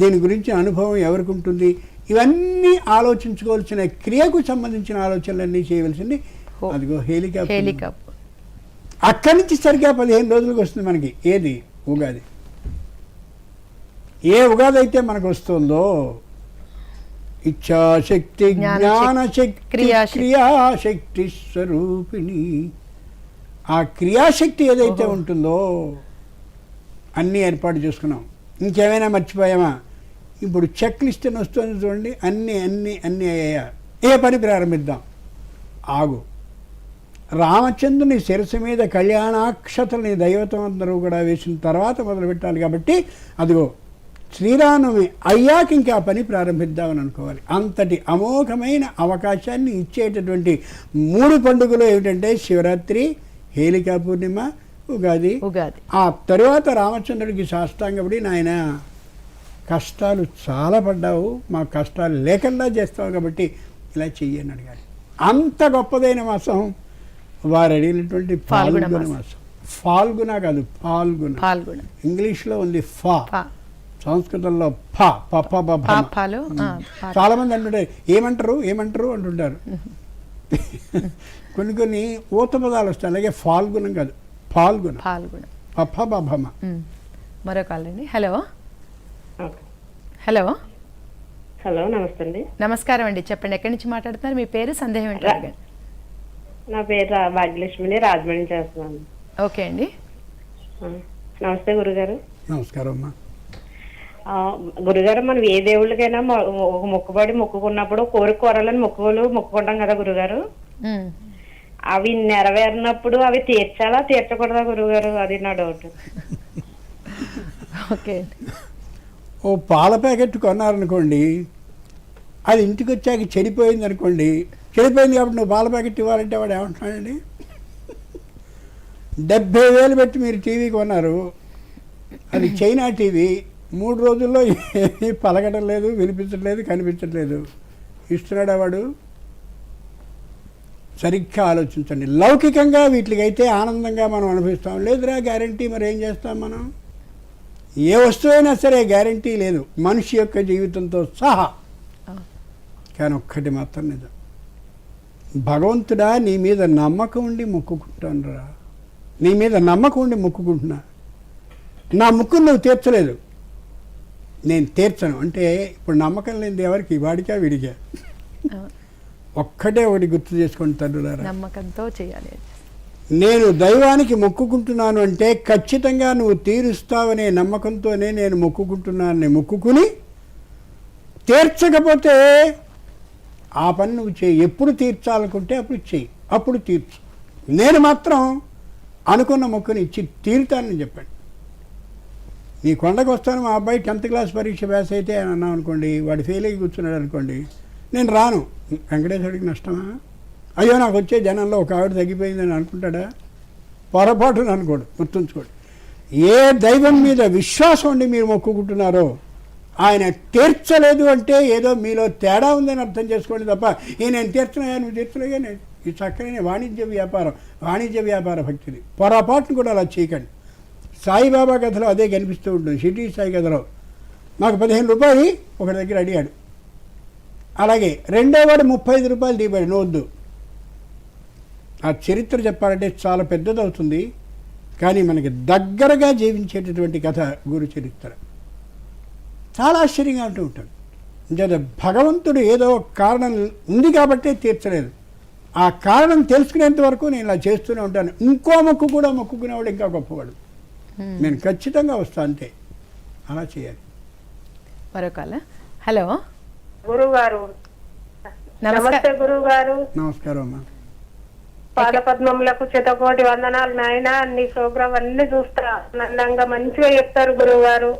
దీని గురించి అనుభవం ఎవరికి ఉంటుంది, ఇవన్నీ ఆలోచించుకోవాల్సిన క్రియకు సంబంధించిన ఆలోచనలన్నీ చేయవలసింది అదిగో హేళికా. అక్కడి నుంచి సరిగ్గా 15 రోజులకు వస్తుంది మనకి. ఏది? ఉగాది. ఏ ఉగాది అయితే మనకు వస్తుందో ఇచ్ఛాశక్తి, జ్ఞానశక్తి, క్రియాశక్తి స్వరూపిణి. ఆ క్రియాశక్తి ఏదైతే ఉంటుందో అన్నీ ఏర్పాటు చేసుకున్నాం. ఇంకేమైనా మర్చిపోయామా? ఇప్పుడు చెక్ లిస్ట్ అని వస్తుంది చూడండి, అన్నీ అయ్యాయా, ఏ పని ప్రారంభిద్దాం. ఆగు. రామచంద్రుని శిరస్సు మీద కళ్యాణాక్షతల్ని దైవతం అందరూ కూడా వేసిన తర్వాత మొదలు పెట్టాలి. కాబట్టి అదిగో శ్రీరామనవమి అయ్యాక ఇంకా పని ప్రారంభిద్దామని అనుకోవాలి. అంతటి అమోఘమైన అవకాశాన్ని ఇచ్చేటటువంటి 3 పండుగలు ఏమిటంటే శివరాత్రి, హేళికా పూర్ణిమ, ఉగాది. ఆ తరువాత రామచంద్రుడికి సాష్టాంగపడి, నాయన కష్టాలు చాలా పడ్డావు, మా కష్టాలు లేకుండా చేస్తావు కాబట్టి ఇలా చెయ్యని అడిగాడు. అంత గొప్పదైన మాసం వారు అడిగినటువంటి పాల్గొన మాసం. ఫాల్గుణ కాదు, పాల్గొన. ఇంగ్లీష్లో ఉంది ఫా, సంస్కృతంలో ఫా. చాలా మంది అంటుంటారు ఏమంటారు అంటుంటారు. కొన్ని ఊత పదాలు వస్తాయి. అలాగే ఫాల్గుణం కాదు, పాల్గొన. పప్ప. మరో కాల్ అండి. హలో. నమస్తే అండి. నమస్కారం అండి, చెప్పండి, ఎక్కడి నుంచి మాట్లాడుతున్నారు, మీ పేరు, సందేహం ఏంటో అడగండి. నా పేరు భాగ్యలక్ష్మిని, రాజమండ్రి చేస్తున్నాను. ఓకే అండి. నమస్తే గురుగారు. నమస్కారం అమ్మా. గురుగారు, మనం ఏ దేవుళ్ళకైనా ఒక మొక్కుబడి మొక్కుకున్నప్పుడు కోరాలని మొక్కుకుంటాం కదా గురుగారు. అవి నెరవేరినప్పుడు అవి తీర్చాలా తీర్చకూడదా గురుగారు? అది నా డౌట్. ఓకే. ఓ పాల ప్యాకెట్ కొన్నారనుకోండి, అది ఇంటికి వచ్చాక చెడిపోయింది అనుకోండి, చెడిపోయింది కాబట్టి నువ్వు పాల ప్యాకెట్ ఇవ్వాలంటే వాడు ఏమంటున్నాడండి? 70,000 పెట్టి మీరు టీవీ కొన్నారు, అది చైనా టీవీ, 3 రోజుల్లో ఏమీ పలకడం లేదు, వినిపించట్లేదు, కనిపించట్లేదు, ఇస్తున్నాడా వాడు? సరిగ్గా ఆలోచించండి. లౌకికంగా వీటికైతే ఆనందంగా మనం అనుభవిస్తాం, లేదురా గ్యారంటీ, మరి ఏం చేస్తాం మనం? ఏ వస్తువైనా సరే గ్యారంటీ లేదు, మనిషి యొక్క జీవితంతో సహా. కానీ ఒక్కటి మాత్రం నిజం, భగవంతుడా నీ మీద నమ్మకం ఉండి మొక్కుకుంటాను రా, నీ మీద నమ్మకం ఉండి మొక్కుకుంటున్నా, నా ముక్కును నువ్వు తీర్చలేదు, నేను తీర్చను అంటే ఇప్పుడు నమ్మకం లేనిది ఎవరికి, వాడికా వీడికా? ఒక్కటే ఒకటి గుర్తు చేసుకోండి తల్లులారా, నమ్మకంతో చేయాలి. నేను దైవానికి మొక్కుకుంటున్నాను అంటే ఖచ్చితంగా నువ్వు తీరుస్తావనే నమ్మకంతోనే నేను మొక్కుకుంటున్నానని మొక్కుకుని, తీర్చకపోతే ఆ పని నువ్వు చేయి. ఎప్పుడు తీర్చాలనుకుంటే అప్పుడు చెయ్యి, అప్పుడు తీర్చు. నేను మాత్రం అనుకున్న మొక్కుని ఇచ్చి తీరుతానని చెప్పాను. నీ కొండకు వస్తాను, మా అబ్బాయి 10th క్లాస్ పరీక్ష పాస్ అయితే అని అన్నాం అనుకోండి, వాడు ఫెయిల్ అయ్యి కూర్చున్నాడు అనుకోండి, నేను రాను. వెంకటేశ్వరుడికి నష్టమా? అయ్యో నాకు వచ్చే జనంలో ఒక ఆవిడ తగ్గిపోయిందని అనుకుంటాడా? పొరపాటును అనుకోడు. గుర్తుంచుకోండి, ఏ దైవం మీద విశ్వాసం ఉండి మీరు మొక్కుకుంటున్నారో ఆయన తీర్చలేదు అంటే ఏదో మీలో తేడా ఉందని అర్థం చేసుకోండి తప్ప, నేను తీర్చనయా నువ్వు తీర్చలేగా, నేను ఈ చక్కని వాణిజ్య వ్యాపార భక్తిని పొరపాటును కూడా అలా చేయకండి. సాయిబాబా కథలో అదే కనిపిస్తూ ఉంటుంది. షిరిడీ సాయి కథలో మాకు 15 రూపాయలు ఒకటి దగ్గర అడిగాడు, అలాగే రెండో వాడు 35 రూపాయలు దిగాడు, నోద్దు. ఆ చరిత్ర చెప్పాలంటే చాలా పెద్దదవుతుంది, కానీ మనకి దగ్గరగా జీవించేటటువంటి కథ గురు చరిత్ర. చాలా ఆశ్చర్యంగా అంటూ ఉంటాడు. అంటే భగవంతుడు ఏదో కారణం ఉంది కాబట్టే తీర్చలేదు. ఆ కారణం తెలుసుకునేంత వరకు నేను ఇలా చేస్తూనే ఉంటాను. ఇంకో మొక్కు కూడా మొక్కుకునేవాడు ఇంకా గొప్పవాడు. నేను ఖచ్చితంగా వస్తా, అంతే. అలా చేయాలి. మరొకలా. హలో గురుగారు, నమస్తే గురుగారు. నమస్కారం అమ్మా. పాదపద్మములకు శతకోటి వందనాలు నాయన. నీ ప్రోగ్రాం అన్ని చూస్తా, ఆనందంగా మంచిగా చెప్తారు గురువుగారు.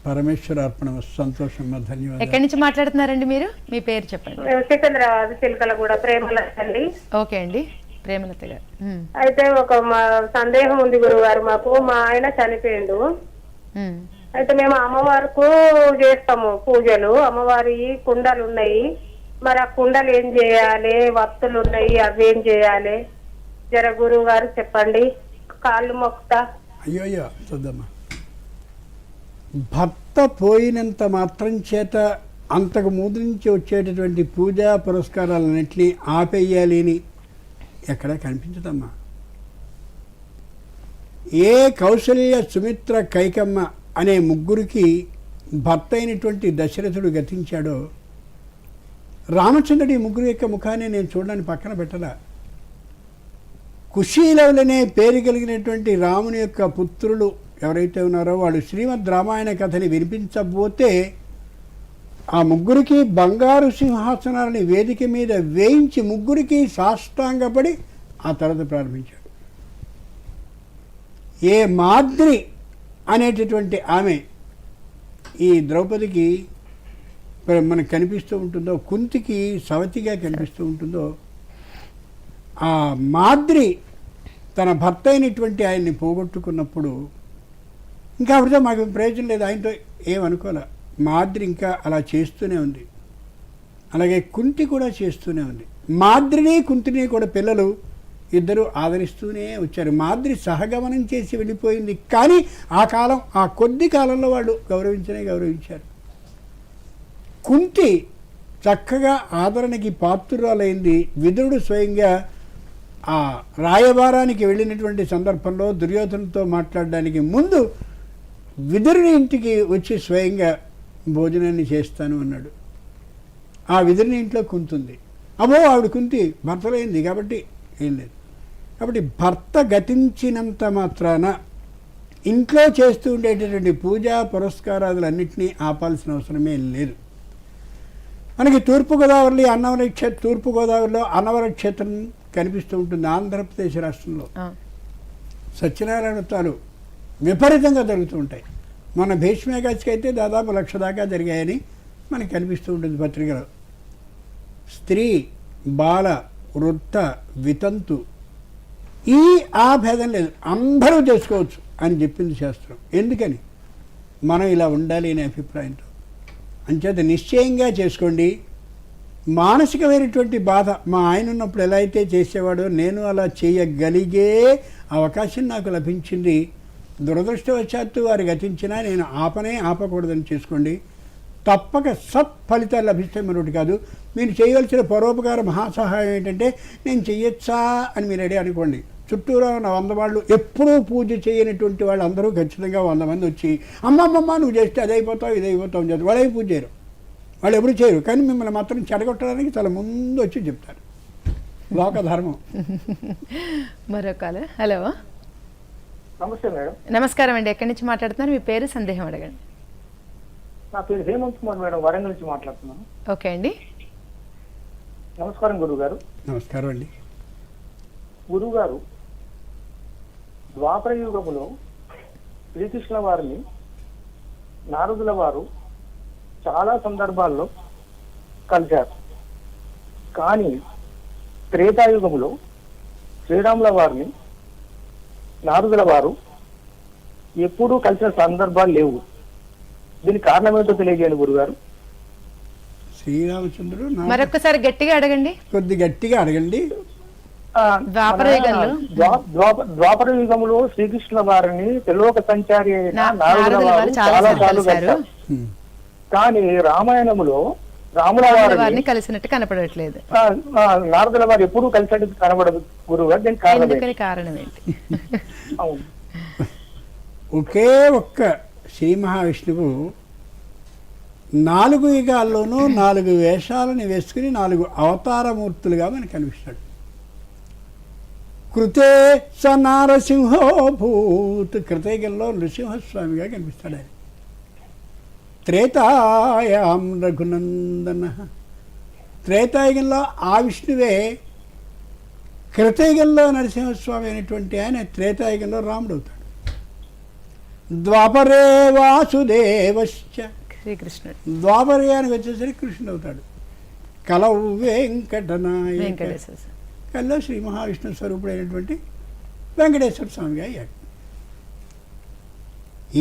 పరమేశ్వర అర్పణ. సంతోషం, ధన్యవాదాలు. ఎక్కడి నుంచి మాట్లాడుతున్నారండి మీరు? మీ పేరు చెప్పండి. సికింద్రాబాద్ చిలకల కూడా ప్రేమలత అండి. ఓకే అండి, ప్రేమలత గారు. అయితే ఒక సందేహం ఉంది గురుగారు మాకు. మా ఆయన చనిపోయిండు, అయితే మేము అమ్మవారికి చేస్తాము పూజలు. అమ్మవారి కుండలు ఉన్నాయి, మరి ఆ కుండలు ఏం చేయాలి? వత్తులు ఉన్నాయి, అవి ఏం చేయాలి? జర గురువు గారు చెప్పండి, కాళ్ళు మొక్కుతా. అయ్యో చూద్దామా. భర్త పోయినంత మాత్రం చేత అంతకు ముందు నుంచి వచ్చేటటువంటి పూజా పురస్కారాలన్నింటినీ ఆపేయాలి అని ఎక్కడా కనిపించదమ్మా. ఏ కౌసల్య, సుమిత్ర, కైకమ్మ అనే ముగ్గురికి భర్త అయినటువంటి దశరథుడు గతించాడో, రామచంద్రుడి ముగ్గురు యొక్క ముఖాన్ని నేను చూడడానికి పక్కన పెట్టలా. కుశీలవులనే పేరు కలిగినటువంటి రాముని యొక్క పుత్రులు ఎవరైతే ఉన్నారో వాళ్ళు శ్రీమద్ రామాయణ కథని వినిపించబోతే ఆ ముగ్గురికి బంగారు సింహాసనాలని వేదిక మీద వేయించి ముగ్గురికి సాష్టాంగపడి ఆ తర్వాత ప్రారంభించాడు. ఏ మాద్రి అనేటటువంటి ఆమె ఈ ద్రౌపదికి మనకు కనిపిస్తూ ఉంటుందో, కుంతికి సవతిగా కనిపిస్తూ ఉంటుందో, ఆ మాద్రి తన భర్త అయినటువంటి ఆయన్ని పోగొట్టుకున్నప్పుడు ఇంకా ఆవిడతో మాకు ప్రయోజనం లేదు, ఆయనతో ఏమనుకోలే. మాద్రి ఇంకా అలా చేస్తూనే ఉంది. అలాగే కుంతి కూడా చేస్తూనే ఉంది. మాద్రిని కుంతిని కూడా పిల్లలు ఇద్దరు ఆదరిస్తూనే వచ్చారు. మాద్రి సహగమనం చేసి వెళ్ళిపోయింది, కానీ ఆ కొద్ది కాలంలో వాళ్ళు గౌరవించారు. కుంతి చక్కగా ఆదరణకి పాత్రురాలైంది. విదురుడు స్వయంగా ఆ రాయబారానికి వెళ్ళినటువంటి సందర్భంలో దుర్యోధనతో మాట్లాడడానికి ముందు విదురుని ఇంటికి వచ్చి స్వయంగా భోజనాన్ని చేస్తాను అన్నాడు. ఆ విదురుని ఇంట్లో కుంతుంది. అబ్బో ఆవిడ కుంతి భర్తలైంది కాబట్టి ఏం లేదు. కాబట్టి భర్త గతించినంత మాత్రాన ఇంట్లో చేస్తూ ఉండేటటువంటి పూజా పురస్కారాదులన్నింటినీ ఆపాల్సిన అవసరమే లేదు. మనకి తూర్పుగోదావరిలో అన్నవర క్షేత్రం కనిపిస్తూ ఉంటుంది ఆంధ్రప్రదేశ్ రాష్ట్రంలో. సత్యనారాయణ వ్రతాలు విపరీతంగా జరుగుతూ ఉంటాయి. మన భీష్మేకాచికి అయితే దాదాపు 1,00,000 దాకా జరిగాయని మనకి కనిపిస్తూ ఉంటుంది పత్రికలో. స్త్రీ, బాల, వృద్ధ, వితంతు ఆ భేదం లేదు, అందరూ చేసుకోవచ్చు అని చెప్పింది శాస్త్రం. ఎందుకని? మనం ఇలా ఉండాలి అనే అభిప్రాయంతో. అంచేత నిశ్చయంగా చేసుకోండి. మానసికమైనటువంటి బాధ, మా ఆయన ఉన్నప్పుడు ఎలా అయితే చేసేవాడో నేను అలా చేయగలిగే అవకాశం నాకు లభించింది. దురదృష్టవశాత్తు వారు గతించినా నేను ఆపకూడదని చేసుకోండి. తప్పక సత్ఫలితాలు లభిస్తాయి, మరొకటి కాదు. మీరు చేయవలసిన పరోపకార మహాసహాయం ఏంటంటే నేను చెయ్యొచ్చా అని మీరు రెడీ అనుకోండి. చుట్టూరా ఉన్న 100 వాళ్ళు ఎప్పుడూ పూజ చేయనటువంటి వాళ్ళు అందరూ ఖచ్చితంగా 100 మంది వచ్చి అమ్మమ్మమ్మ నువ్వు చేస్తే అది అయిపోతావు ఇది అయిపోతావు అని చెప్తారు. వాళ్ళు పూజ చేయరు, వాళ్ళు ఎప్పుడు చేయరు. కానీ మిమ్మల్ని మాత్రం చెడగొట్టడానికి చాలా ముందు వచ్చి చెప్తారు. లోక ధర్మం. మరొక హలో. నమస్తే మేడం. నమస్కారం అండి. ఎక్కడి నుంచి మాట్లాడుతున్నారు? మీ పేరు, సందేహం అడగండి. నా పేరు హేమంత్ కుమార్ మేడం, వరంగల్ నుంచి మాట్లాడుతున్నాను. ఓకే అండి. నమస్కారం గురువు గారు. నమస్కారం అండి. గురువు గారు, ద్వాపర యుగములో శ్రీకృష్ణ వారిని నారదుల వారు చాలా సందర్భాల్లో కలిశారు. కానీ త్రేతాయుగములో శ్రీరాముల వారిని నారదుల వారు ఎప్పుడూ కలిసిన సందర్భాలు లేవు. దీనికి కారణం ఏంటో తెలియజేయండి గురుగారు. శ్రీరామచంద్రుడు మరొకసారి గట్టిగా అడగండి. కొద్ది గట్టిగా అడగండి. ద్వాపర యుగంలో శ్రీకృష్ణ వారిని త్రిలోక సంచారి అయిన నారదుల వారు చాలా సార్లు కలిశారు. కానీ రామాయణములో రాముల వారిని కలిసినట్టు కనపడట్లేదు. నారదుల వారు ఎప్పుడూ కలిసినట్టు కనబడదు గురువు గారు. దీనికి కారణం ఏంటి? అవును, ఒకే ఒక్క శ్రీ మహావిష్ణువు 4 యుగాల్లోనూ 4 వేషాలను వేసుకుని 4 అవతారమూర్తులుగా మనకు కనిపిస్తాడు. కృతే స నారసింహోభూత్, కృతయుగంలో నృసింహస్వామిగా కనిపిస్తాడు ఆయన. త్రేతాయాం రఘునందన, త్రేతాయుగంలో ఆ విష్ణువే కృతయుగంలో నరసింహస్వామి అయినటువంటి ఆయన త్రేతాయుగంలో రాముడు అవుతాడు. ద్వాపరే వాసుదేవశ్చ, శ్రీకృష్ణుడు ద్వాపరయానికి వచ్చేసరికి కృష్ణుడు అవుతాడు. కలౌ వెంకటనాయక, కల్లో శ్రీ మహావిష్ణు స్వరూపుడైనటువంటి వెంకటేశ్వర స్వామిగా అయ్యాడు.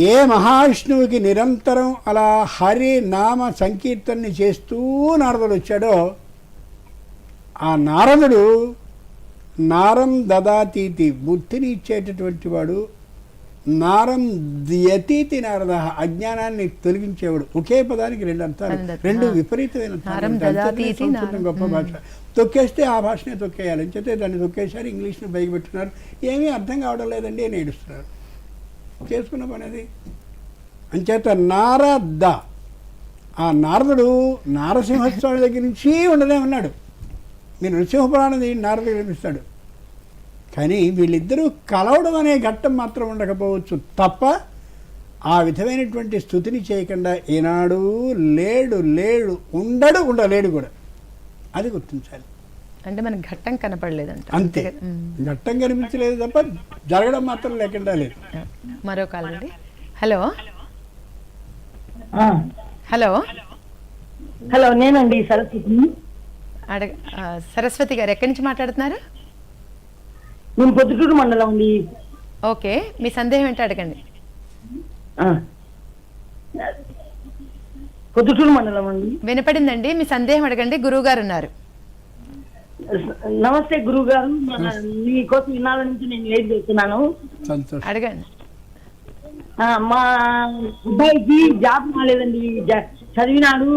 ఏ మహావిష్ణువుకి నిరంతరం అలా హరి నామ సంకీర్తనని చేస్తూ నారదుడు వచ్చాడో, ఆ నారదుడు నారం దదాతీతి, బుద్ధిని ఇచ్చేటటువంటి వాడు. నారం ద్యతీతి నారద, అజ్ఞానాన్ని తొలగించేవాడు. ఒకే పదానికి 2 అర్థాలు, 2 విపరీతమైన సంస్కృతం గొప్ప భాష. తొక్కేస్తే ఆ భాషనే తొక్కేయాలి అని చెప్తే దాన్ని తొక్కేసారి, ఇంగ్లీష్ని పైకి పెట్టుకున్నారు. ఏమీ అర్థం కావడం లేదండి అని ఏడుస్తున్నారు. చేసుకున్న పని అది. అంచేత నారద, ఆ నారదుడు నారసింహస్వామి దగ్గర నుంచి ఉండనే ఉన్నాడు. మీరు నృసింహపురాణం నారద కనిపిస్తాడు. కానీ వీళ్ళిద్దరూ కలవడం అనే ఘట్టం మాత్రం ఉండకపోవచ్చు తప్ప ఆ విధమైనటువంటి స్థుతిని చేయకుండా ఈనాడు లేడు ఉండలేడు కూడా. అది గుర్తించాలి. అంటే మనకు ఘట్టం కనపడలేదంట, అంతే. ఘట్టం కనిపించలేదు తప్ప జరగడం మాత్రం లేకుండా లేదు. మరో కాల్ అండి. హలో హలో హలో, నేనండి సరస్వతి. సరస్వతి గారు ఎక్కడి నుంచి మాట్లాడుతున్నారు? నేను పొద్దుటూరు మండలం అండి. ఓకే, మీ సందేహం ఏంటో అడగండి. పొద్దుటూరు మండలం అండి. వినపడిందండి, మీ సందేహం అడగండి. గురువు గారు ఉన్నారు. నమస్తే గురువు గారు, మీకోసం ఇన్నాళ్ళ నుంచి నేను వెయిట్ చేస్తున్నాను. అడగండి. మా అబ్బాయికి జాబ్ రాలేదండి, చదివినాడు.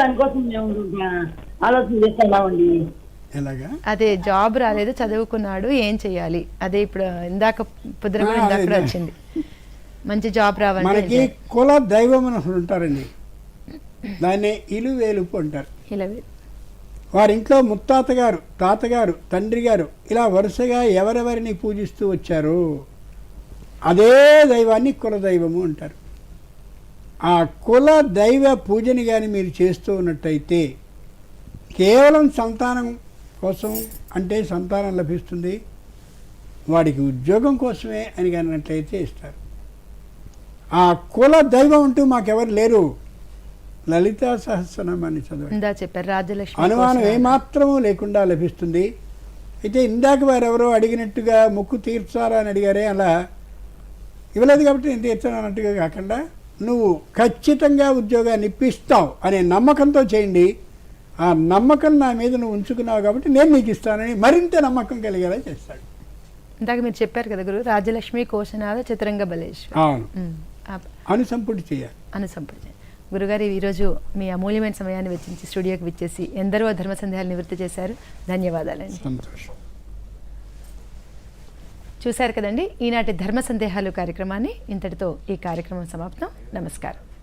దానికోసం మేము ఆలోచన చేస్తున్నామండి. అదే జాబ్ రాలేదు, చదువుకున్నాడు, ఏం చెయ్యాలి? అదే ఇప్పుడు ఇందాక పొద్దున వచ్చింది. మంచి జాబ్ రావాలి. మనకి కుల దైవం అని ఉంటారండి, దాన్ని ఇలువేలుపు అంటారు. వారి ఇంట్లో ముత్తాత గారు, తాతగారు, తండ్రి గారు ఇలా వరుసగా ఎవరెవరిని పూజిస్తూ వచ్చారో అదే దైవాన్ని కులదైవము అంటారు. ఆ కుల దైవ పూజని కానీ మీరు చేస్తూ ఉన్నట్టయితే కేవలం సంతానం కోసం అంటే సంతానం లభిస్తుంది, వాడికి ఉద్యోగం కోసమే అని అన్నట్లయితే ఇస్తారు. ఆ కుల దైవం అంటూ మాకెవరు లేరు, లలితా సహస్రనామాన్ని చదవండి, అనుమానం ఏమాత్రమూ లేకుండా లభిస్తుంది. అయితే ఇందాక వారెవరో అడిగినట్టుగా మొక్కు తీర్చాలా అని అడిగారే, అలా ఇవ్వలేదు కాబట్టి నేను తీర్చాను అన్నట్టుగా కాకుండా నువ్వు ఖచ్చితంగా ఉద్యోగాన్ని ఇప్పిస్తావు అనే నమ్మకంతో చేయండి. ఆ నమ్మకం నా మీద నువ్వు ఉంచుకున్నావు కాబట్టి నేను నీకు ఇస్తానని మరింత నమ్మకం కలిగేలా చేస్తాడు. ఇందాక మీరు చెప్పారు కదా గురు, రాజ్యలక్ష్మి కోశనాథ చతురంగ బలేశ్వర. అవును, అనుసంపుటి చేయాలి. అనుసంపుటి గురుగారు ఈరోజు మీ అమూల్యమైన సమయాన్ని వెచ్చించి స్టూడియోకి విచ్చేసి ఎందరో ధర్మ సందేహాలు నివృత్తి చేశారు. ధన్యవాదాలండి. సంతోషం. చూశారు కదండి ఈనాటి ధర్మ సందేహాలు కార్యక్రమాన్ని. ఇంతటితో ఈ కార్యక్రమం సమాప్తం. నమస్కారం.